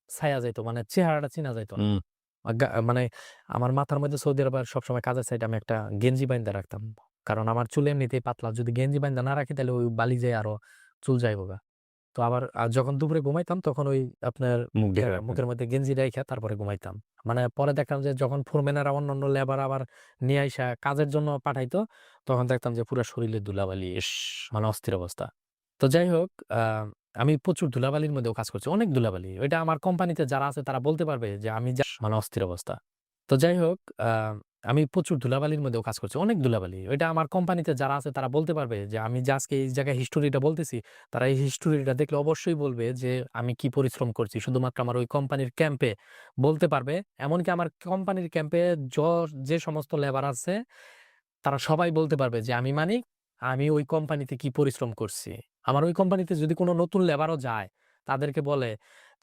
ছায়া যাইত। মানে চেহারাটা চিনা যাইত না।
হুম।
মানে আমার মাথার মধ্যে সৌদি আরবের সবসময় কাজের সাইডে আমি একটা গেঞ্জি বাইন্ধা রাখতাম। কারণ আমার চুল এমনিতেই পাতলা। যদি গেঞ্জি বাইন্ধা না রাখি তাহলে ওই বালি যেয়ে আরো চুল যাইবগা। তো আবার যখন দুপুরে ঘুমাইতাম তখন ওই আপনার
মুখ ঢেকে রাখতেন।
মুখের মধ্যে গেঞ্জি রাইখা তারপরে ঘুমাইতাম। মানে পরে দেখলাম যে যখন ফোরম্যানেরা অন্যান্য লেবার আবার নিয়ে আইসা কাজের জন্য পাঠাইতো, তখন দেখতাম যে পুরা শরীরে ধুলাবালি, মানে অস্থির অবস্থা। তো যাই হোক, আমি প্রচুর ধুলাবালির মধ্যেও কাজ করছি। অনেক ধুলাবালি। ওইটা আমার কোম্পানিতে যারা আছে তারা বলতে পারবে যে আমি মানে অস্থির অবস্থা। তো যাই হোক, আমি প্রচুর ধুলাবালির মধ্যেও কাজ করছি। অনেক ধুলাবালি। ওইটা আমার কোম্পানিতে যারা আছে তারা বলতে পারবে যে আমি যে আজকে এই জায়গায় হিস্টোরিটা বলতেছি, তারা এই হিস্টোরিটা দেখলে অবশ্যই বলবে যে আমি কি পরিশ্রম করছি। শুধুমাত্র আমার ওই কোম্পানির ক্যাম্পে বলতে পারবে। এমনকি আমার কোম্পানির ক্যাম্পে যে সমস্ত লেবার আছে তারা সবাই বলতে পারবে যে আমি মানিক, আমি ওই কোম্পানিতে কি পরিশ্রম করছি। আমার ওই কোম্পানিতে যদি কোন নতুন লেবারও যায়, তাদেরকে বলে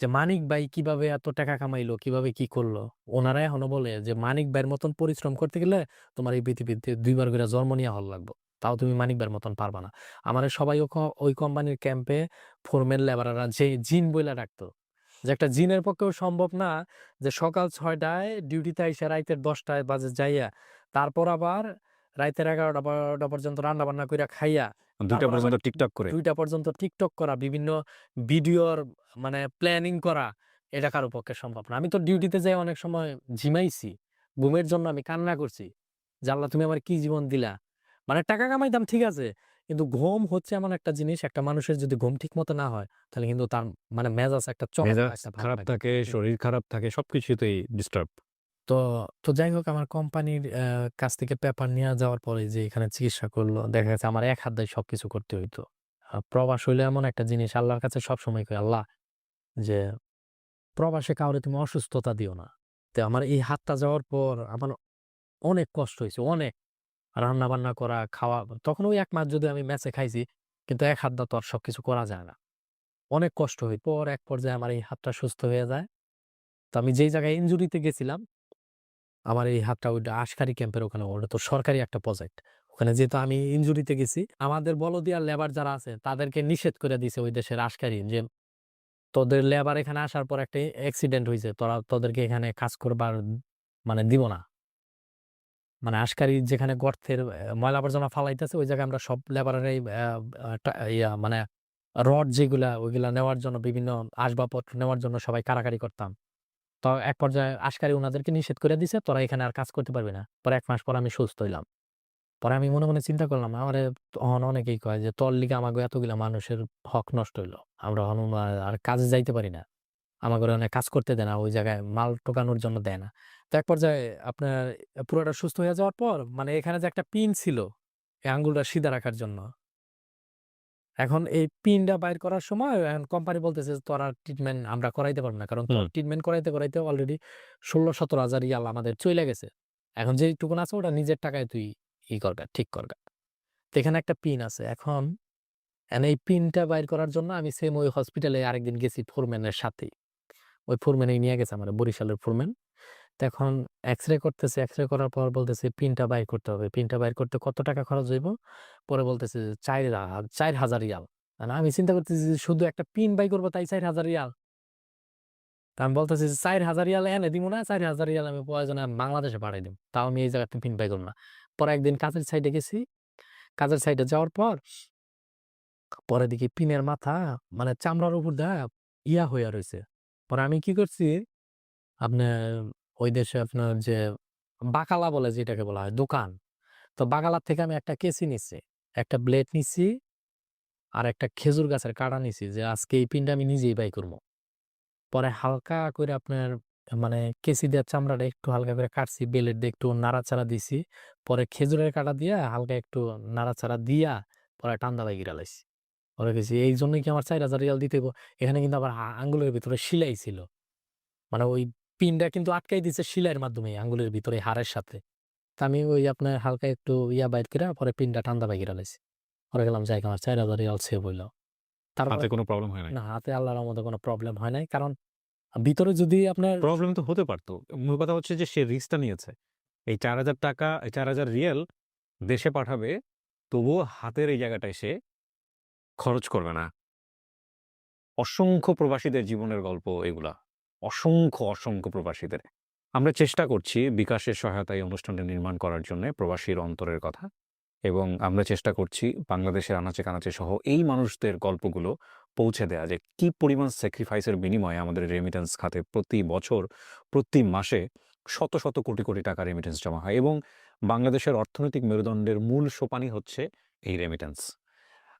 যে, "মানিক ভাই কিভাবে এত টাকা কামাইলো? কিভাবে কি করলো?" ওনারা এখনো বলে যে, "মানিক ভাইয়ের মতন পরিশ্রম করতে গেলে তোমার এই পৃথিবীতে ২ বার করে জন্ম নেয়া হল লাগবো। তাও তুমি মানিক ভাইয়ের মতন পারবা না।" আমারে সবাই ওই কোম্পানির ক্যাম্পে ফোরম্যান লেবাররা যে জিন বইলা ডাকতো। যে একটা জিনের পক্ষেও সম্ভব না যে সকাল ৬ টায় ডিউটিতে আইসা রাইতের ১০ টায় বাজে যাইয়া, তারপর আবার রাইতের ১১টা-১২টা পর্যন্ত রান্না-বান্না কইরা খাইয়া,
২ টা
তারপর আবার
পর্যন্ত টিকটক করে।
২ টা পর্যন্ত টিকটক করা, বিভিন্ন ভিডিওর মানে প্ল্যানিং করা, এটা কারো পক্ষে সম্ভব না। আমি তো ডিউটিতে যাই অনেক সময় ঝিমাইছি। ঘুমের জন্য আমি কান্না করছি। যে, "আল্লাহ তুমি আমার কি জীবন দিলা?" মানে টাকা কামাইতাম ঠিক আছে। কিন্তু ঘুম হচ্ছে এমন একটা জিনিস, একটা মানুষের যদি ঘুম ঠিকমতো না হয়, তাহলে কিন্তু তার মানে মেজাজ একটা চড়া
মেজাজ
একটা ভাব
খারাপ
লাগে।
থাকে, শরীর খারাপ থাকে, সবকিছুতেই ডিস্টার্ব।
তো তো যাই হোক, আমার কোম্পানির কাছ থেকে পেপার নিয়ে যাওয়ার পরে যে এখানে চিকিৎসা করলো, দেখা গেছে আমার এক হাত দিয়ে সবকিছু করতে হইতো। প্রবাস হইলো এমন একটা জিনিস, আল্লাহর কাছে সবসময় কই, "আল্লাহ, যে প্রবাসে কাউরে তুমি অসুস্থতা দিও না।" তো আমার এই হাতটা যাওয়ার পর আমার অনেক কষ্ট হইছে, অনেক। রান্না-বান্না করা, খাওয়া, তখন ওই ১ মাস যদি আমি মেসে খাইছি, কিন্তু এক হাত দিয়ে তো আর সবকিছু করা যায় না। অনেক কষ্ট হয়। এক পর্যায়ে আমার এই হাতটা সুস্থ হয়ে যায়। তো আমি যেই জায়গায় ইনজুরিতে গেছিলাম, আমার এই হাতটা ওইটা আশকারি ক্যাম্পের ওখানে, ওটা তো সরকারি একটা প্রজেক্ট। ওখানে যেহেতু আমি ইনজুরিতে গেছি, আমাদের বলদিয়া লেবার যারা আছে তাদেরকে নিষেধ করে দিছে ওই দেশের আশকারি যে, "তোদের লেবার এখানে আসার পর একটা অ্যাক্সিডেন্ট হইছে। তোদেরকে এখানে কাজ করবার মানে দিব না।" মানে আশকারি যেখানে গর্তের ময়লা আবর্জনা ফালাইতেছে ওই জায়গায় আমরা সব লেবারেরাই আ আ টা ইয়া মানে রড যেগুলা ওইগুলা নেওয়ার জন্য, বিভিন্ন আসবাবপত্র নেওয়ার জন্য সবাই কাড়াকাড়ি করতাম। তো এক পর্যায়ে আশকারি উনাদেরকে নিষেধ করে দিছে, "তোরা এখানে আর কাজ করতে পারবি না।" পরে ১ মাস পর আমি সুস্থ হইলাম। পরে আমি মনে, মনে চিন্তা করলাম, আমারে তখন অনেকেই কয় যে, "তোর লিগা আমাগো এতগুলা মানুষের হক নষ্ট হইলো। আমরা এখন আর কাজে যাইতে পারি না। আমাগরে অনেক কাজ করতে দেয় না। ওই জায়গায় মাল টোকানোর জন্য দেয় না।" তো এক পর্যায়ে আপনার পুরাটা সুস্থ হয়ে যাওয়ার পর মানে এখানে যে একটা পিন ছিল, এই আঙ্গুলটা সিধা রাখার জন্য। এখন এই পিনটা বাইর করার সময় এখন কোম্পানি বলতেছে যে, "তোর আর ট্রিটমেন্ট আমরা করাইতে পারব না। কারণ তোর
হুম।
ট্রিটমেন্ট করাইতে, করাইতে অলরেডি ১৬-১৭,০০০ রিয়াল আমাদের চইলা গেছে। এখন যেইটুকুন আছে ওটা নিজের টাকায় তুই করগা, ঠিক করগা।" তো এখানে একটা পিন আছে। এখন এই পিনটা বাইর করার জন্য আমি সেম ওই হসপিটালে আরেকদিন গেছি ফোরম্যানের সাথেই। ওই ফোরম্যানই নিয়ে গেছে আমারে, বরিশালের ফোরম্যান। তো এখন এক্স-রে করতেছে। এক্স-রে করার পর বলতেছে পিনটা বাইর করতে হবে। পিনটা বাইর করতে কত টাকা খরচ হইব? পরে বলতেছে যে ৪,০০০ রিয়াল। আর আমি চিন্তা করতেছি যে শুধু একটা পিন বাই করব তাই ৪,০০০ রিয়াল। তো আমি বলতেছি যে ৪,০০০ রিয়াল এনে দিমু না। ৪,০০০ রিয়াল আমি প্রয়োজনে বাংলাদেশে পাঠাই দিমু। তাও আমি এই জায়গাতে পিন বাই করব না। পরে একদিন কাজের সাইডে গেছি। কাজের সাইডে যাওয়ার পর পরে দেখি পিনের মাথা মানে চামড়ার উপর দিয়া হইয়া রইছে। পরে আমি কি করছি, আপনার ওই দেশে আপনার যে বাকালা বলে যেটাকে বলা হয় দোকান। তো বাকালার থেকে আমি একটা কেচি নিছি, একটা ব্লেড নিছি, আর একটা খেজুর গাছের কাটা নিছি যে আজকে এই পিনটা আমি নিজেই বাই করবো। পরে হালকা করে আপনার মানে কেচি দিয়ে চামড়াটা একটু হালকা করে কাটছি, ব্লেড দিয়ে একটু নাড়াচাড়া দিছি। পরে খেজুরের কাটা দিয়া হালকা একটু নাড়াচাড়া দিয়া পরে টান্দা বাইর লাইছি। পরে গেছি এইজন্যই কি আমার ৪,০০০ রিয়াল দিতে হইব? এখানে কিন্তু আবার আঙ্গুলের ভিতরে সিলাই ছিল। মানে ওই পিনটা কিন্তু আটকাই দিছে সিলাইয়ের মাধ্যমে আঙ্গুলের ভিতরে হাড়ের সাথে। তো আমি ওই আপনার হালকা একটু বাইর কইরা পরে পিনটা টান্দা বাইর লাইছি। পরে গেলাম যাক আমার ৪,০০০ রিয়াল সেভ হইল। তারপরে
হাতে কোনো প্রবলেম হয় নাই?
না, হাতে আল্লাহর রহমতে কোনো প্রবলেম হয় নাই। কারণ ভিতরে যদি আপনার
প্রবলেম তো হতে পারত। মূল কথা হচ্ছে যে সে রিস্কটা নিয়েছে। এই ৳৪,০০০ এই ৳৪,০০০ দেশে পাঠাবে, তবুও হাতের এই জায়গাটায় সে খরচ করবে না। অসংখ্য প্রবাসীদের জীবনের গল্প এগুলা। অসংখ্য, অসংখ্য প্রবাসীদের। আমরা চেষ্টা করছি বিকাশের সহায়তায় এই অনুষ্ঠানটা নির্মাণ করার জন্যে প্রবাসীর অন্তরের কথা। এবং আমরা চেষ্টা করছি বাংলাদেশের আনাচে-কানাচে সহ এই মানুষদের গল্পগুলো পৌঁছে দেয়া যে কি পরিমাণ স্যাক্রিফাইসের বিনিময়ে আমাদের রেমিটেন্স খাতে প্রতি বছর, প্রতি মাসে শত, শত কোটি, কোটি টাকা রেমিটেন্স জমা হয় এবং বাংলাদেশের অর্থনৈতিক মেরুদণ্ডের মূল সোপানই হচ্ছে এই রেমিটেন্স।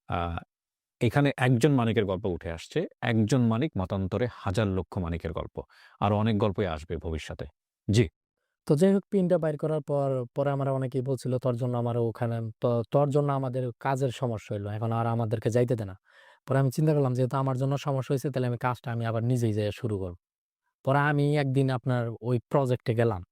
আ এখানে একজন মানিকের গল্প উঠে আসছে। একজন মানিক মতান্তরে হাজার লক্ষ মানিকের গল্প। আরো অনেক গল্পই আসবে ভবিষ্যতে। জি।
তো যাই হোক পিনটা বাইর করার পর পরে আমার অনেকেই বলছিল তোর জন্য আমার ওখানে তোর জন্য আমাদের কাজের সমস্যা হইলো। এখন আর আমাদেরকে যাইতে দে না। পরে আমি চিন্তা করলাম যেহেতু আমার জন্য সমস্যা হইছে তাহলে আমি কাজটা আমি আবার নিজেই যাইয়া শুরু করব। পরে আমি একদিন আপনার ওই প্রজেক্টে গেলাম।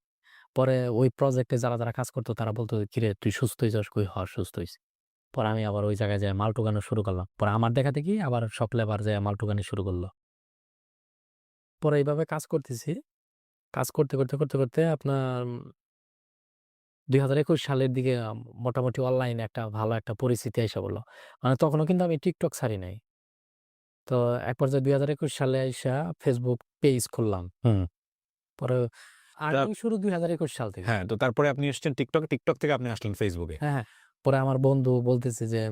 পরে ওই প্রজেক্টে যারা কাজ করতো তারা বলতো, "কিরে তুই সুস্থ হইছস?" কই, "হ সুস্থ হইছি।" পরে আমি আবার ওই জায়গায় যেয়ে মাল টুকানো শুরু করলাম। পরে আমার দেখা দেখি আবার সব লেবার যেয়ে মাল টুকানি শুরু করল। পরে এইভাবে কাজ করতেছি। কাজ করতে আপনার ২০২১ সালের দিকে মোটামুটি অনলাইনে একটা ভালো একটা পরিস্থিতি আইসা পড়ল। মানে তখনও কিন্তু আমি TikTok ছাড়ি নাই। তো এক পর্যায়ে ২০২১ সালে আইসা Facebook পেজ খুললাম।
হুম।
পরে
তা
আর্নিং শুরু ২০২১ সাল থেকে।
হ্যাঁ, তো তারপরে আপনি এসছেন TikTok, TikTok থেকে আপনি আসলেন Facebook এ।
হ্যাঁ, হ্যাঁ। পরে আমার বন্ধু বলতেছে যে,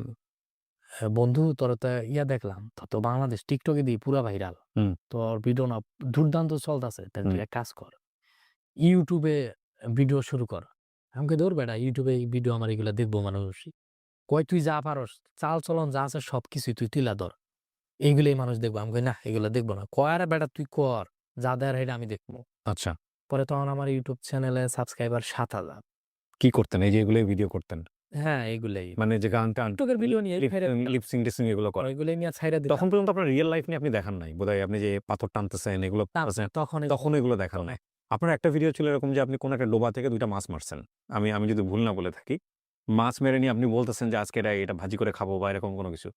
বন্ধু তোর তো দেখলাম। তোর তো বাংলাদেশ TikTok এ দিয়ে পুরা ভাইরাল।
হুম,
তোর ভিডিও না দুর্দান্ত চলতেছে। তাহলে
হুম।
তুই এক কাজ কর। YouTube এ ভিডিও শুরু কর।" আমি কই, "ধুর বেটা YouTube এ ভিডিও আমার এগুলা দেখবো মানুষ।" কয়, "তুই যা পারস, চাল-চলন যা আছে সবকিছুই তুই তুইলা ধর। এইগুলাই মানুষ দেখবো।" আমি কই, "না, এগুলা দেখবো না।" কয়, "আরে বেটা তুই কর। যা দেয়ার সেইটা আমি দেখবো।"
আচ্ছা।
পরে তখন আমার YouTube চ্যানেলে সাবস্ক্রাইবার ৭,০০০।
কি করতেন? এই যে এগুলোই ভিডিও করতেন?
হ্যাঁ, এগুলাই।
মানে যে গান-টান
TikTok এর ভিডিও নিয়ে ছাইড়া দিতাম।
লিপসিং টিপসিং এগুলো করেন?
ওইগুলাই নিয়ে ছাইড়া দিতাম।
তখন পর্যন্ত আপনার রিয়াল লাইফ নিয়ে আপনি দেখান নাই। বোধহয় আপনি যে পাথর টানতেছেন এগুলো
না,
করতেছেন,
তখন
তখন এগুলো দেখান নাই। আপনার একটা ভিডিও ছিল এরকম যে আপনি কোন একটা ডোবা থেকে ২ টা মাছ মারছেন। আমি আমি যদি ভুল না বলে থাকি। মাছ মেরে নিয়ে আপনি বলতেছেন যে আজকে এটা ভাজি করে খাবো বা এরকম কোন কিছু।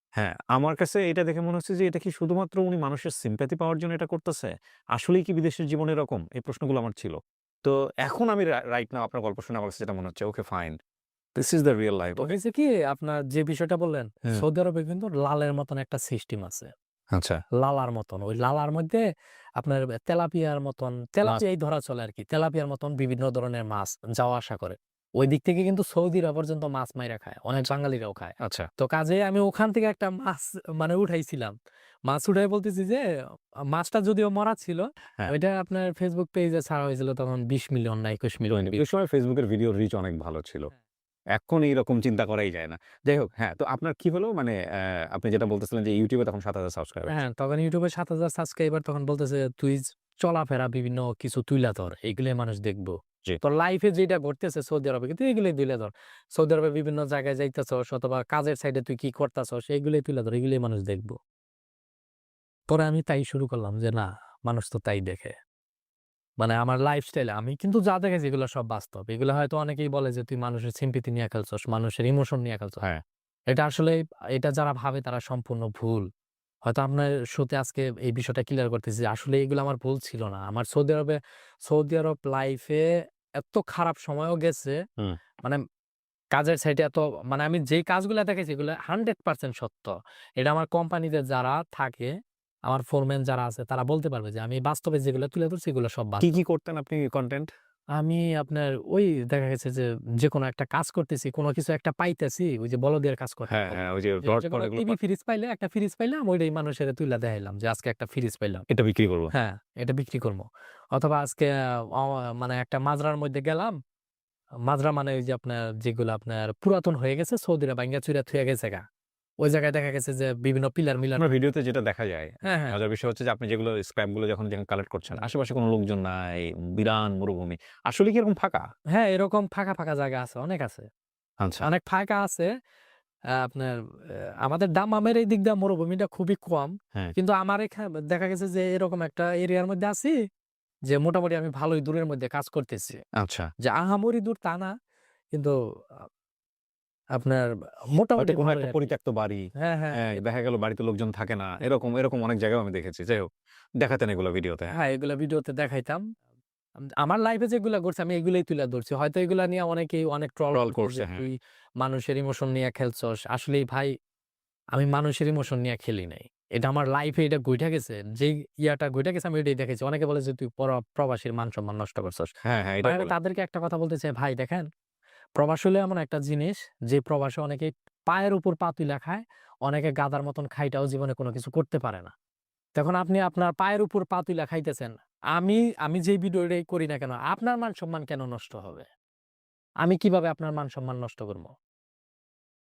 হ্যাঁ, আমার কাছে এটা দেখে মনে হচ্ছে যে এটা কি শুধুমাত্র উনি মানুষের sympathy পাওয়ার জন্য এটা করতেছে? আসলেই কি বিদেশের জীবন এরকম? এই প্রশ্নগুলো আমার ছিল। তো এখন আমি রাইট নাও আপনার গল্প শুনে আমার কাছে যেটা মনে হচ্ছে okay fine. This is the Real life.
তো
ওকে?
হইছে কি আপনার যে বিষয়টা বললেন,
হ্যাঁ।
সৌদি আরবে কিন্তু লালের মতন একটা সিস্টেম আছে।
আচ্ছা।
লালার মতন। ওই লালার মধ্যে আপনার তেলাপিয়ার মতন
মাছ
তেলাপিয়াই ধরা চলে আরকি। তেলাপিয়ার মতন বিভিন্ন ধরনের মাছ যাওয়া আসা করে। ওই দিক থেকে কিন্তু সৌদিরা পর্যন্ত মাছ মাইরা খায়। অনেক বাঙালিরাও খায়।
আচ্ছা।
তো কাজেই আমি ওখান থেকে একটা মাছ মানে উঠাইছিলাম। মাছ উঠাই বলতেছি যে মাছটা যদিও মরা ছিল,
হ্যাঁ।
ওইটা আপনার Facebook পেজে ছাড়া হয়েছিল তখন ২০ মিলিয়ন না ২১ মিলিয়ন ভিউ।
ওই সময় ফেসবুকের ভিডিওর রিচ অনেক ভালো ছিল।
হ্যাঁ।
এখন এইরকম চিন্তা করাই যায় না। যাই হোক, হ্যাঁ, তো আপনার কি হলো? মানে আপনি যেটা বলতেছিলেন যে YouTube এ তখন ৭,০০০ সাবস্ক্রাইবার
হ্যাঁ,
ছিল।
তখন YouTube এ ৭,০০০ সাবস্ক্রাইবার তখন বলতেছে, "তুই চলাফেরা বিভিন্ন কিছু তুইলা ধর। এগুলাই মানুষ দেখবো।
জি।
তোর লাইফে যেটা ঘটতেছে সৌদি আরবে কিন্তু এগুলাই তুইলা ধর। সৌদি আরবে বিভিন্ন জায়গায় যাইতেছস অথবা কাজের সাইডে তুই কি করতাছস এগুলাই তুইলা ধর। এগুলাই মানুষ দেখবো।" পরে আমি তাই শুরু করলাম যে না, মানুষ তো তাই দেখে। মানে আমার লাইফস্টাইল আমি কিন্তু যা দেখাইছি এগুলো সব বাস্তব। এগুলো হয়তো অনেকেই বলে যে তুই মানুষের sympathy নিয়ে খেলছস, মানুষের ইমোশন নিয়ে খেলছস।
হ্যাঁ।
এটা আসলে এটা যারা ভাবে তারা সম্পূর্ণ ভুল। হয়তো আপনার শোতে আজকে এই বিষয়টা ক্লিয়ার করতেছি যে আসলে এগুলো আমার ভুল ছিল না। আমার সৌদি আরব লাইফে এত খারাপ সময়ও গেছে।
হুম।
মানে কাজের সাইডে এত মানে আমি যেই কাজগুলা দেখাইছি এগুলো 100% সত্য। এটা আমার কোম্পানিতে যারা থাকে, আমার ফোরম্যান যারা আছে তারা বলতে পারবে যে আমি বাস্তবে যেগুলো তুলে ধরছি এগুলো সব
কি,
বাস্তব।
কি করতেন আপনি কনটেন্ট?
আমি আপনার ওই দেখা গেছে যে যেকোনো একটা কাজ করতেছি, কোন কিছু একটা পাইতেছি, ওই যে বলদের কাজ করে।
হ্যাঁ, হ্যাঁ, ওই যে
যে
রড
যেকোনো
টড এগুলো
টিভি ফ্রিজ পাইলে একটা ফ্রিজ পাইলাম ওইটাই মানুষের তুইলা দেখাইলাম যে আজকে একটা ফ্রিজ পাইলাম।
এটা বিক্রি করব।
হ্যাঁ, এটা বিক্রি করব। অথবা আজকে অ মানে একটা মাজরার মধ্যে গেলাম। মাজরা মানে ওই যে আপনার যেগুলো আপনার পুরাতন হয়ে গেছে সৌদিরা ভাইঙ্গা চুইরা থুইয়া গেছে গা। ওই জায়গায় দেখা গেছে যে বিভিন্ন পিলার মিলার
আপনার ভিডিওতে যেটা দেখা যায়,
হ্যাঁ, হ্যাঁ।
মজার বিষয় হচ্ছে যে আপনি যেগুলো স্ক্র্যাপ গুলো যখন যেখানে কালেক্ট করছেন, আশেপাশে কোনো লোকজন নাই, বিরান মরুভূমি। আসলে কি এরকম ফাঁকা?
হ্যাঁ, এরকম ফাঁকা, ফাঁকা জায়গা আছে, অনেক আছে।
আচ্ছা।
অনেক ফাঁকা আছে। আপনার আমাদের দাম্মামের এই দিক দিয়ে মরুভূমিটা খুবই কম।
হ্যাঁ।
কিন্তু আমার দেখা গেছে যে এরকম একটা এরিয়ার মধ্যে আছি যে মোটামুটি আমি ভালোই দূরের মধ্যে কাজ করতেছি।
আচ্ছা।
যে আহামরি দূর তা না। কিন্তু আ আপনার
হয়তো
মোটামুটি
কোনো
ভালোই
একটা
আরকি।
পরিত্যক্ত বাড়ি।
হ্যাঁ, হ্যাঁ।
হ্যাঁ, দেখা গেল বাড়িতে লোকজন থাকে না। এরকম অনেক জায়গায়ও আমি দেখেছি। যাই হোক, দেখাতেন এগুলো ভিডিওতে।
হ্যাঁ, এগুলা ভিডিওতে দেখাইতাম। আমার লাইফে যেগুলা ঘটছে আমি এগুলাই তুলে ধরছি। হয়তো এগুলা নিয়ে অনেকেই অনেক ট্রল
ট্রল
করছে যে
করছে, হ্যাঁ।
তুই মানুষের ইমোশন নিয়ে খেলছস। আসলেই ভাই আমি মানুষের ইমোশন নিয়ে খেলি নাই। এটা আমার লাইফে এটা ঘইটা গেছে। যেই ইয়াটা ঘইটা গেছে আমি ওইটাই দেখাইছি। অনেকে বলে যে তুই প্রবাসীর মান-সম্মান নষ্ট করছস।
হ্যাঁ, হ্যাঁ,
ভাই
এটাই
আমি
বলে।
তাদেরকে একটা কথা বলতে চাই, ভাই দেখেন প্রবাস হলো এমন একটা জিনিস যে প্রবাসে অনেকে পায়ের উপর পা তুইলা খায়। অনেকে গাধার মতন খাইটাও জীবনে কোনো কিছু করতে পারে না। তখন আপনি আপনার পায়ের উপর পা তুইলা খাইতেছেন। আমি আমি যেই ভিডিওটাই করি না কেন, আপনার মান-সম্মান কেন নষ্ট হবে? আমি কিভাবে আপনার মান-সম্মান নষ্ট করব?
হুম।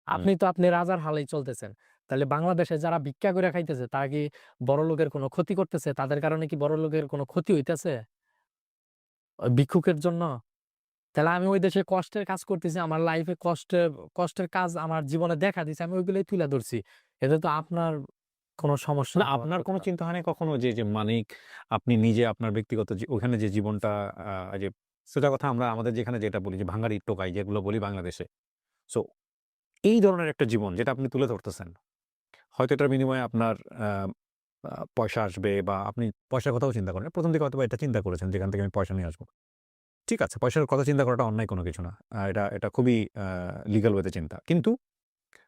আপনি তো আপনি রাজার হালেই চলতেছেন। তাহলে বাংলাদেশে যারা ভিক্ষা কইরা খাইতেছে তারা কি বড়লোকের কোনো ক্ষতি করতেছে? তাদের কারণে কি বড়লোকের কোনো ক্ষতি হইতেছে? ওই ভিক্ষুকের জন্য? তাহলে আমি ওই দেশে কষ্টের কাজ করতেছি। আমার লাইফে কষ্টের কাজ আমার জীবনে দেখা দিছে। আমি ওইগুলোই তুইলা ধরছি। এতে তো আপনার কোনো সমস্যা
না,
হওয়ার
আপনার
কথা
কোনো
না।
চিন্তা হয় নাই কখনো যে মানিক আপনি নিজে আপনার ব্যক্তিগত ওখানে যে জীবনটা যে সোজা কথা আমরা আমাদের যেখানে যেটা বলি যে ভাঙাড়ি টোকাই যেগুলো বলি বাংলাদেশে। সো এই ধরনের একটা জীবন যেটা আপনি তুলে ধরতেছেন। হয়তো এটার বিনিময়ে আপনার আ আ পয়সা আসবে বা আপনি পয়সার কথাও চিন্তা করেন। ১ম দিকে হয়তোবা এটা চিন্তা করেছেন যেখান থেকে আমি পয়সা নিয়ে আসবো। ঠিক আছে, পয়সার কথা চিন্তা করাটা অন্যায় কোনো কিছু না। এটা খুবই লিগ্যাল ওয়েতে চিন্তা। কিন্তু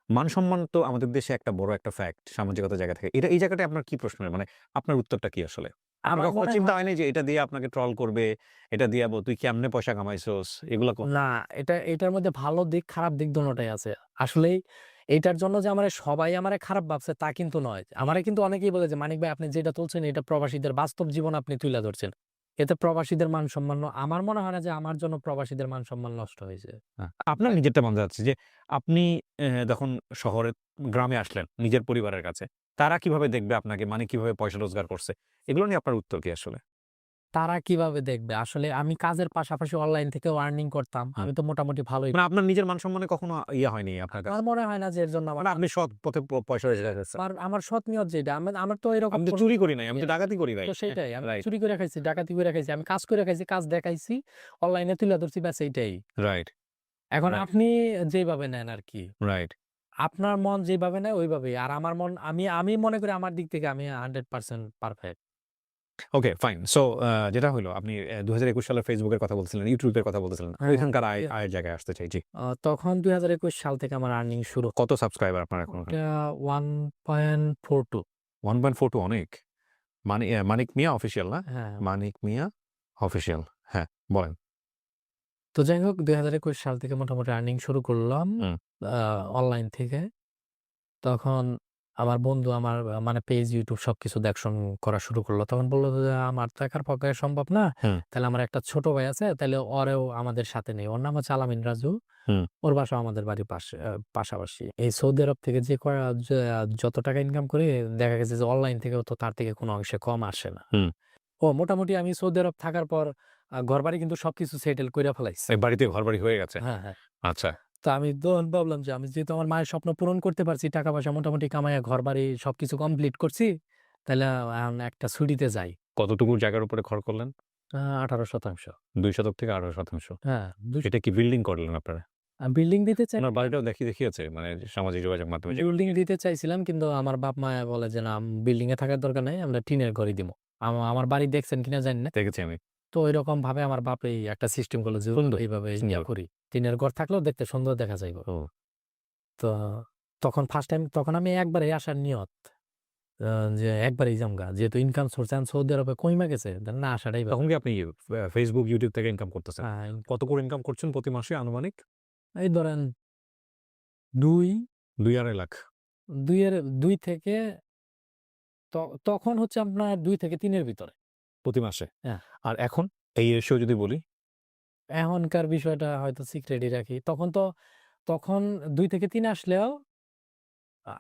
মান-সম্মান তো আমাদের দেশে একটা বড় একটা ফ্যাক্ট সামাজিকতার জায়গা থেকে। এই জায়গাটায় আপনার কি প্রশ্নের মানে আপনার উত্তরটা কি আসলে? আপনার
আমার
কখনো
মনে
চিন্তা
হয়
হয় নাই যে এটা দিয়ে আপনাকে ট্রল করবে, এটা দিয়ে তুই কেমনে পয়সা কামাইছস? এগুলা
না, এটার মধ্যে ভালো দিক, খারাপ দিক দোনোটাই আছে। আসলেই এইটার জন্য যে সবাই আমারে খারাপ ভাবছে তা কিন্তু নয়। আমারে কিন্তু অনেকেই বলে যে, "মানিক ভাই আপনি যেটা তুলছেন এটা প্রবাসীদের বাস্তব জীবন আপনি তুইলা ধরছেন। এতে প্রবাসীদের মান-সম্মান আমার মনে হয় না যে আমার জন্য প্রবাসীদের মান-সম্মান নষ্ট হয়েছে।"
আপনার নিজেরটা মনে যাচ্ছে যে আপনি যখন শহরে গ্রামে আসলেন নিজের পরিবারের কাছে, তারা কিভাবে দেখবে আপনাকে? মানে কিভাবে পয়সা রোজগার করছে? এগুলো নিয়ে আপনার উত্তর কি আসলে?
তারা কিভাবে দেখবে? আসলে আমি কাজের পাশাপাশি অনলাইন থেকেও আর্নিং করতাম।
হুম।
আমি তো মোটামুটি ভালোই
মানে আপনার নিজের মান-সম্মানে কখনো ইয়ে হয়নি আপনার
আমার
কাছে?
মনে হয় না যে এর জন্য আমার
মানে আপনি সৎ পথে পয়সা রোজগার করছেন।
আমার সৎ নিয়ত যেটা আমার তো এরকম
আমি তো চুরি করি নাই, আমি তো ডাকাতি করি নাই।
তো সেইটাই। আমি
রাইট,
চুরি করে খাইছি, ডাকাতি করে খাইছি। আমি কাজ করে খাইছি, কাজ দেখাইছি। অনলাইনে তুইলা ধরছি ব্যাস এইটাই।
রাইট,
এখন
রাইট,
আপনি যেভাবে নেন আরকি।
রাইট।
আপনার মন যেভাবে নেয় ওইভাবেই। আর আমার মন আমি মনে করি আমার দিক থেকে আমি 100% পারফেক্ট।
ওকে, ফাইন। সো যেটা হইলো আপনি ২০২১ সালে Facebook এর কথা বলছিলেন, YouTube এর কথা বলতেছিলেন।
হ্যাঁ,
ওইখানকার
ইয়া
আয়ের জায়গায় আসতে চাই। জি।
তখন ২০২১ সাল থেকে আমার আর্নিং শুরু।
কত সাবস্ক্রাইবার আপনার এখন ওখানে?
ওটা 1.42
1.42 অনেক। মানিক মিয়া অফিসিয়াল না?
হ্যাঁ,
মানিক মিয়া অফিসিয়াল। হ্যাঁ, বলেন।
তো যাই হোক ২০২১ সাল থেকে মোটামুটি আর্নিং শুরু করলাম
হুম।
অনলাইন থেকে। তখন আমার বন্ধু আমার মানে পেজ, YouTube সবকিছু দেখশন করা শুরু করলো। তখন বলল যে, "আমার তো একার পক্ষে সম্ভব না।
হুম,
তাইলে আমার একটা ছোট ভাই আছে, তাইলে ওরেও আমাদের সাথে নেই।" ওর নাম হচ্ছে আলামিন রাজু।
হুম।
ওর বাসাও আমাদের বাড়ির পাশে পাশাপাশি। এই সৌদি আরব থেকে যে যত টাকা ইনকাম করি দেখা গেছে যে অনলাইন থেকেও তো তার থেকে কোনো অংশে কম আসে না।
হুম।
মোটামুটি আমি সৌদি আরব থাকার পর ঘরবাড়ি কিন্তু সবকিছু সেটেল কইরা ফেলাইছি।
এই বাড়িতে ঘরবাড়ি হয়ে গেছে।
হ্যাঁ, হ্যাঁ।
আচ্ছা।
তো আমি তখন ভাবলাম যে আমি যেহেতু আমার মায়ের স্বপ্ন পূরণ করতে পারছি, টাকা-পয়সা মোটামুটি কামাইয়া ঘরবাড়ি সবকিছু কমপ্লিট করছি, তাইলে এখন একটা ছুটিতে যাই।
কতটুকু জায়গার উপরে ঘর করলেন?
১৮%
২ শতক থেকে ১৮%।
হ্যাঁ,
এটা কি বিল্ডিং করলেন আপনারা?
বিল্ডিং দিতে চাই
আপনার বাড়িটাও দেখিয়েছে মানে সামাজিক যোগাযোগ মাধ্যমে যে
বিল্ডিং দিতে চাইছিলাম কিন্তু আমার বাপ-মা বলে যে, "না বিল্ডিং এ থাকার দরকার নাই। আমরা টিনের ঘরই দিমু।" আমার বাড়ি দেখছেন কিনা জানি না।
দেখেছি আমি।
তো ঐরকম ভাবে আমার বাপ এই একটা সিস্টেম করলো যে
সুন্দর,
এইভাবে
সুন্দর।
করি। টিনের ঘর থাকলেও দেখতে সুন্দর দেখা যাইব।
ও
তো তখন ফার্স্ট টাইম তখন আমি একবারেই আসার নিয়ত। আ যে একবারেই যামগা। যেহেতু ইনকাম সোর্স এখন সৌদি আরবে কইমা গেছে। না আসাটাই
তখন কি আপনি Facebook, YouTube থেকে ইনকাম করতেছেন?
হ্যাঁ,
কত করে ইনকাম করছেন প্রতি মাসে আনুমানিক?
এই ধরেন ২,
২-২.৫ লাখ
২ এর ২ থেকে ত তখন হচ্ছে আপনার ২ থেকে ৩ এর ভিতরে।
প্রতি মাসে।
হ্যাঁ।
আর এখন এই রেশিও যদি বলি?
এখনকার বিষয়টা হয়তো সিক্রেটই রাখি। তখন ২ থেকে ৩ আসলেও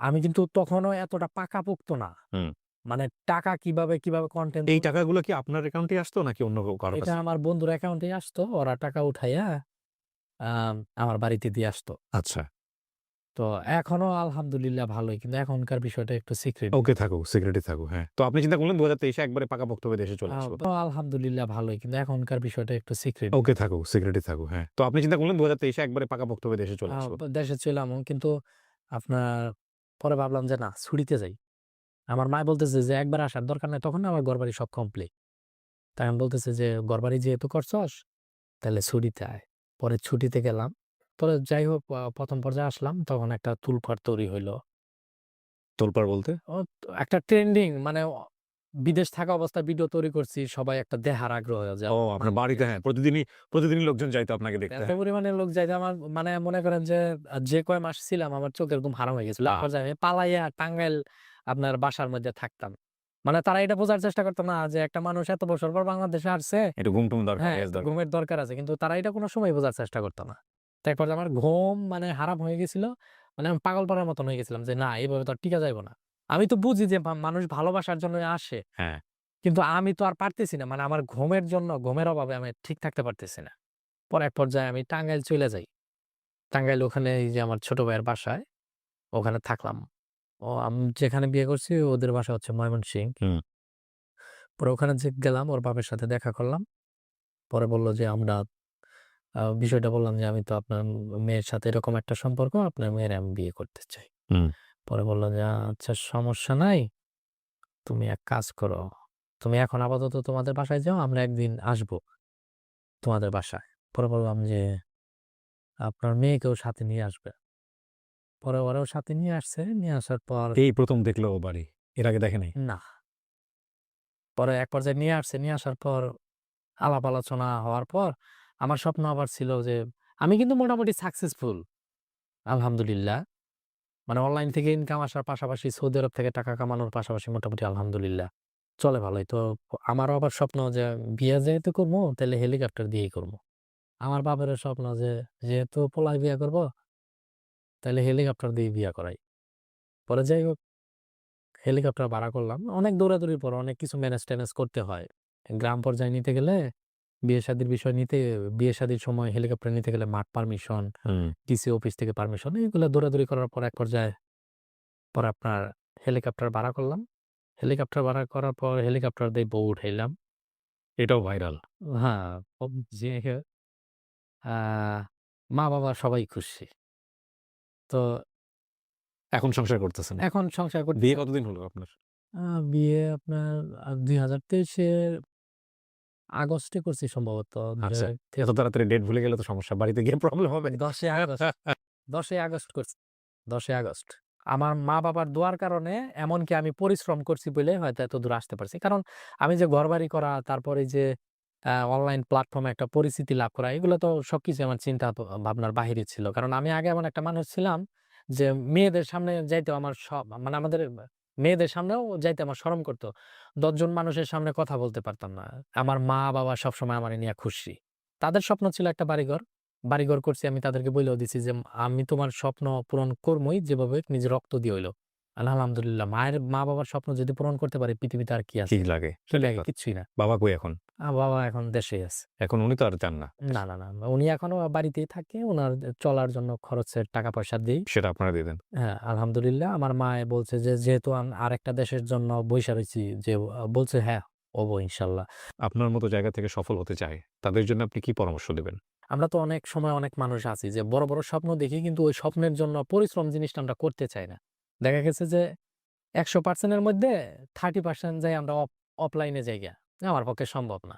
আমি কিন্তু তখনও এতটা পাকাপোক্ত না।
হুম।
মানে টাকা কিভাবে কনটেন্ট
এই টাকাগুলো কি আপনার অ্যাকাউন্টে আসতো নাকি অন্য কারো
এটা
কাছে?
আমার বন্ধুর অ্যাকাউন্টেই আসতো। ওরা টাকা উঠাইয়া আমার বাড়িতে দিয়ে আসতো।
আচ্ছা।
তো এখনো আলহামদুলিল্লাহ ভালোই। কিন্তু এখনকার বিষয়টা একটু সিক্রেট।
ওকে থাকুক, সিক্রেটই থাকুক, হ্যাঁ। তো আপনি চিন্তা করলেন ২০২৩ এ একবারে পাকাপোক্ত হয়ে দেশে চলে আসবো।
আলহামদুলিল্লাহ ভালোই। কিন্তু এখনকার বিষয়টা একটু সিক্রেট।
ওকে থাকুক, সিক্রেটই থাকুক, হ্যাঁ। তো আপনি চিন্তা করলেন ২০২৩ এ একবারে পাকাপোক্ত হয়ে দেশে চলে আসবো।
দেশে ছিলামও কিন্তু আপনার পরে ভাবলাম যে না ছুটিতে যাই। আমার মা বলতেছে যে একবার আসার দরকার নাই। তখন না আমার ঘরবাড়ি সব কমপ্লিট। তাই আমি বলতেছে যে ঘরবাড়ি যেহেতু করছস তাহলে ছুটিতে আয়। পরে ছুটিতে গেলাম। পরে যাই হোক ১ম পর্যায়ে আসলাম তখন একটা তুলপাড় তৈরি হইল।
তোলপাড় বলতে?
একটা ট্রেন্ডিং মানে বিদেশ থাকা অবস্থায় ভিডিও তৈরি করছি। সবাই একটা দেখার আগ্রহ যে
ও আপনার বাড়িতে হ্যাঁ, প্রতিদিনই লোকজন যাইতো আপনাকে দেখতে।
এত পরিমাণে লোক যাইতো আমার মানে মনে করেন যে যে কয় মাস ছিলাম আমার চোখ একদম হারাম হয়ে গেছিল। এক পর্যায়ে আমি পালাইয়া টাঙ্গাইল আপনার বাসার মধ্যে থাকতাম। মানে তারা এটা বোঝার চেষ্টা করত না যে একটা মানুষ এত বছর পর বাংলাদেশে আসছে।
একটু ঘুম-টুম দরকার,
হ্যাঁ,
রেস্ট দরকার।
ঘুমের দরকার আছে। কিন্তু তারা এটা কোনো সময় বোঝার চেষ্টা করত না। তো এক পর্যায়ে আমার ঘুম মানে হারাম হয়ে গেছিল। মানে আমি পাগল পাড়ার মতন হয়ে গেছিলাম যে না এভাবে তো আর টিকা যাইব না। আমি তো বুঝি যে মানুষ ভালোবাসার জন্য আসে।
হ্যাঁ।
কিন্তু আমি তো আর পারতেছি না। মানে আমার ঘুমের জন্য ঘুমের অভাবে আমি ঠিক থাকতে পারতেছি না। পরে এক পর্যায়ে আমি টাঙ্গাইল চইলা যাই। টাঙ্গাইল ওখানে এই যে আমার ছোট ভাইয়ের বাসায় ওখানে থাকলাম। আমি যেখানে বিয়ে করছি ওদের বাসা হচ্ছে ময়মনসিংহ।
হুম।
পরে ওখানে যে গেলাম ওর বাপের সাথে দেখা করলাম। পরে বলল যে আমরা বিষয়টা বললাম যে আমি তো আপনার মেয়ের সাথে এরকম একটা সম্পর্ক আপনার মেয়ের আমি বিয়ে করতে চাই।
হুম।
পরে বলল যে আচ্ছা সমস্যা নাই। তুমি এক কাজ করো। তুমি এখন আপাতত তোমাদের বাসায় যাও আমরা একদিন আসবো তোমাদের বাসায়। পরে বললাম যে আপনার মেয়েকেও সাথে নিয়ে আসবে। পরে ওরাও সাথে নিয়ে আসছে। নিয়ে আসার পর
এই ১ম দেখলো ও বাড়ি। এর আগে দেখে নাই?
না। পরে এক পর্যায়ে নিয়ে আসছে। নিয়ে আসার পর আলাপ আলোচনা হওয়ার পর আমার স্বপ্ন আবার ছিল যে আমি কিন্তু মোটামুটি সাকসেসফুল। আলহামদুলিল্লাহ। মানে অনলাইন থেকে ইনকাম আসার পাশাপাশি সৌদি আরব থেকে টাকা কামানোর পাশাপাশি মোটামুটি আলহামদুলিল্লাহ চলে ভালোই। তো আমারও আবার স্বপ্ন যে বিয়ে যেহেতু করবো তাইলে হেলিকপ্টার দিয়েই করবো। আমার বাপেরও স্বপ্ন যে যেহেতু পোলায় বিয়া করবো তাইলে হেলিকপ্টার দিয়ে বিয়া করাই। পরে যাই হোক হেলিকপ্টার ভাড়া করলাম। অনেক দৌড়াদৌড়ির পর অনেক কিছু ম্যানেজ-ট্যানেজ করতে হয়। গ্রাম পর্যায়ে নিতে গেলে বিয়ে-শাদির বিষয় নিতে বিয়ে-শাদির সময় হেলিকপ্টার নিতে গেলে মাঠ পারমিশন,
হুম।
ডিসি অফিস থেকে পারমিশন এগুলো দৌড়াদৌড়ি করার পর এক পর্যায়ে পরে আপনার হেলিকপ্টার ভাড়া করলাম। হেলিকপ্টার ভাড়া করার পর হেলিকপ্টার দিয়ে বউ উঠাইলাম।
এটাও ভাইরাল।
হ্যাঁ, যে আ মা-বাবা সবাই খুশি। তো
এখন সংসার করতেছেন।
এখন সংসার করতে
বিয়ে কতদিন হলো আপনার?
আ বিয়ে আপনার ২০২৩ এর আগস্টে করছি সম্ভবত।
আচ্ছা। এত তাড়াতাড়ি ডেট ভুলে গেলে তো সমস্যা। বাড়িতে গিয়ে প্রবলেম হবে।
১০ই আগস্ট ১০ই আগস্ট করছি। ১০ই আগস্ট। আমার মা-বাবার দোয়ার কারণে এমনকি আমি পরিশ্রম করছি বলে হয়তো এতদূর আসতে পারছি। কারণ আমি যে ঘরবাড়ি করা, তারপরে যে অনলাইন প্ল্যাটফর্মে একটা পরিচিতি লাভ করা, এগুলো তো সবকিছু আমার চিন্তা ভাবনার বাহিরে ছিল। কারণ আমি আগে এমন একটা মানুষ ছিলাম যে মেয়েদের সামনে যাইতেও আমার মানে আমাদের মেয়েদের সামনেও যাইতে আমার শরম করত। ১০ জন মানুষের সামনে কথা বলতে পারতাম না। আমার মা-বাবা সবসময় আমারে নিয়া খুশি। তাদের স্বপ্ন ছিল একটা বাড়িঘর। বাড়িঘর করছি, আমি তাদেরকে বইলেও দিছি যে, "আমি তোমার স্বপ্ন পূরণ করমই, যেভাবে হোক নিজের রক্ত দিয়ে হইলো।" আলহামদুলিল্লাহ, মা-বাবার স্বপ্ন যদি পূরণ করতে পারি, পৃথিবীতে আর কি
কি
আছে?
লাগে?
কি
সেটাই
লাগে?
কথা।
কিচ্ছুই না।
বাবা কই এখন?
বাবা এখন দেশেই আছে।
এখন উনি তো আর যান না।
না, না, না। উনি এখনো বাড়িতেই থাকে। উনার চলার জন্য খরচের টাকা-পয়সা দেই।
সেটা আপনারা দিয়ে দেন।
হ্যাঁ, আলহামদুলিল্লাহ। আমার মায়ে বলছে যে, যেহেতু আরেকটা দেশের জন্য বইসা রইছি, যে বলছে, "হ্যাঁ, হবো ইনশাল্লাহ।"
আপনার মতো জায়গা থেকে সফল হতে চায়, তাদের জন্য আপনি কি পরামর্শ দেবেন?
আমরা তো অনেক সময় অনেক মানুষ আছি যে বড়, বড় স্বপ্ন দেখি, কিন্তু ওই স্বপ্নের জন্য পরিশ্রম জিনিসটা আমরা করতে চাই না। দেখা গেছে যে ১০০% এর মধ্যে 30% যাই আমরা অফলাইনে যাইগা। আমার পক্ষে সম্ভব না।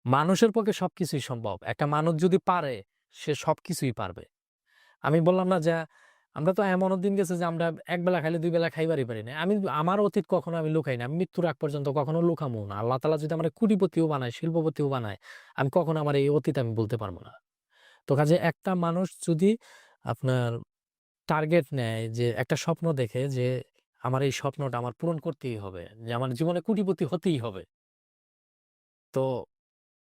মানুষের পক্ষে সবকিছুই সম্ভব। একটা মানুষ যদি পারে, সে সবকিছুই পারবে। আমি বললাম না যে আমরা তো এমনও দিন গেছে যে আমরা একবেলা খাইলে ২ বেলা খাইবারই পারি না। আমার অতীত কখনো আমি লুকাই না। আমি মৃত্যুর আগ পর্যন্ত কখনো লুকামও না। আল্লাহ তাআলা যদি আমারে কোটিপতিও বানায়, শিল্পপতিও বানায়, আমি কখনো আমার এই অতীত আমি বলতে পারব না। তো কাজেই একটা মানুষ যদি আপনার টার্গেট নেয়, যে একটা স্বপ্ন দেখে যে আমার এই স্বপ্নটা আমার পূরণ করতেই হবে, যে আমার জীবনে কোটিপতি হতেই হবে। তো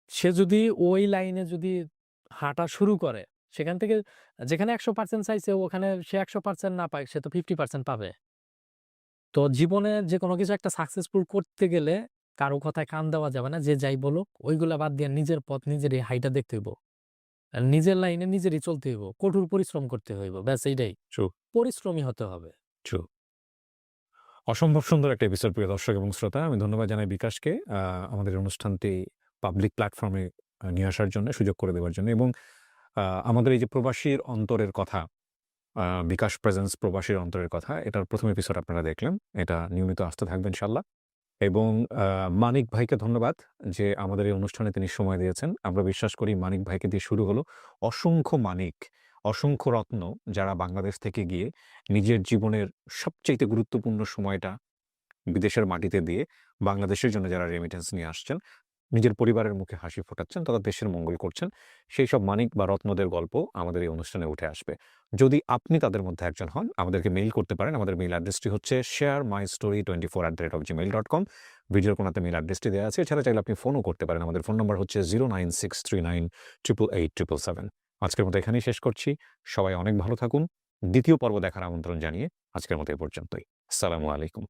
সে যদি ওই লাইনে যদি হাঁটা শুরু করে, সেখান থেকে যেখানে ১০০% চাইছে, ওখানে সে ১০০% না পায়, সে তো 50% পাবে। তো জীবনে যেকোনো কিছু একটা সাকসেসফুল করতে গেলে কারো কথায় কান দেওয়া যাবে না। যে যাই বলুক, ওইগুলা বাদ দিয়ে নিজের পথ নিজেরই হাইটা দেখতে হইব। নিজের লাইনে নিজেরই চলতে হইব। কঠোর পরিশ্রম করতে হইব। ব্যাস এইটাই।
ট্রু,
পরিশ্রমী হতে হবে।
ট্রু। অসম্ভব সুন্দর একটা এপিসোড প্রিয় দর্শক এবং শ্রোতা। আমি ধন্যবাদ জানাই বিকাশকে আমাদের অনুষ্ঠানটি পাবলিক প্ল্যাটফর্মে নিয়ে আসার জন্য, সুযোগ করে দেওয়ার জন্য এবং আমাদের এই যে প্রবাসীর অন্তরের কথা, আ বিকাশ প্রেজেন্স প্রবাসীর অন্তরের কথা, এটার ১ম এপিসোড আপনারা দেখলেন। এটা নিয়মিত আসতে থাকবে ইনশাআল্লাহ। এবং মানিক ভাইকে ধন্যবাদ যে আমাদের এই অনুষ্ঠানে তিনি সময় দিয়েছেন। আমরা বিশ্বাস করি মানিক ভাইকে দিয়ে শুরু হলো অসংখ্য মানিক, অসংখ্য রত্ন, যারা বাংলাদেশ থেকে গিয়ে নিজের জীবনের সবচাইতে গুরুত্বপূর্ণ সময়টা বিদেশের মাটিতে দিয়ে বাংলাদেশের জন্য যারা রেমিটেন্স নিয়ে আসছেন, নিজের পরিবারের মুখে হাসি ফোটাচ্ছেন, তারা দেশের মঙ্গল করছেন। সেই সব মানিক বা রত্নদের গল্প আমাদের এই অনুষ্ঠানে উঠে আসবে। যদি আপনি তাদের মধ্যে একজন হন, আমাদেরকে মেইল করতে পারেন। আমাদের মেইল অ্যাড্রেসটি হচ্ছে sharemystory24@gmail.com। ভিডিওর কোনাতে মেইল অ্যাড্রেসটি দেয়া আছে। এছাড়া চাইলে আপনি ফোনও করতে পারেন। আমাদের ফোন নাম্বার হচ্ছে 09639888877। আজকের মতো এখানেই শেষ করছি। সবাই অনেক ভালো থাকুন। দ্বিতীয় পর্ব দেখার আমন্ত্রণ জানিয়ে আজকের মতো এ পর্যন্তই। আসসালামু আলাইকুম।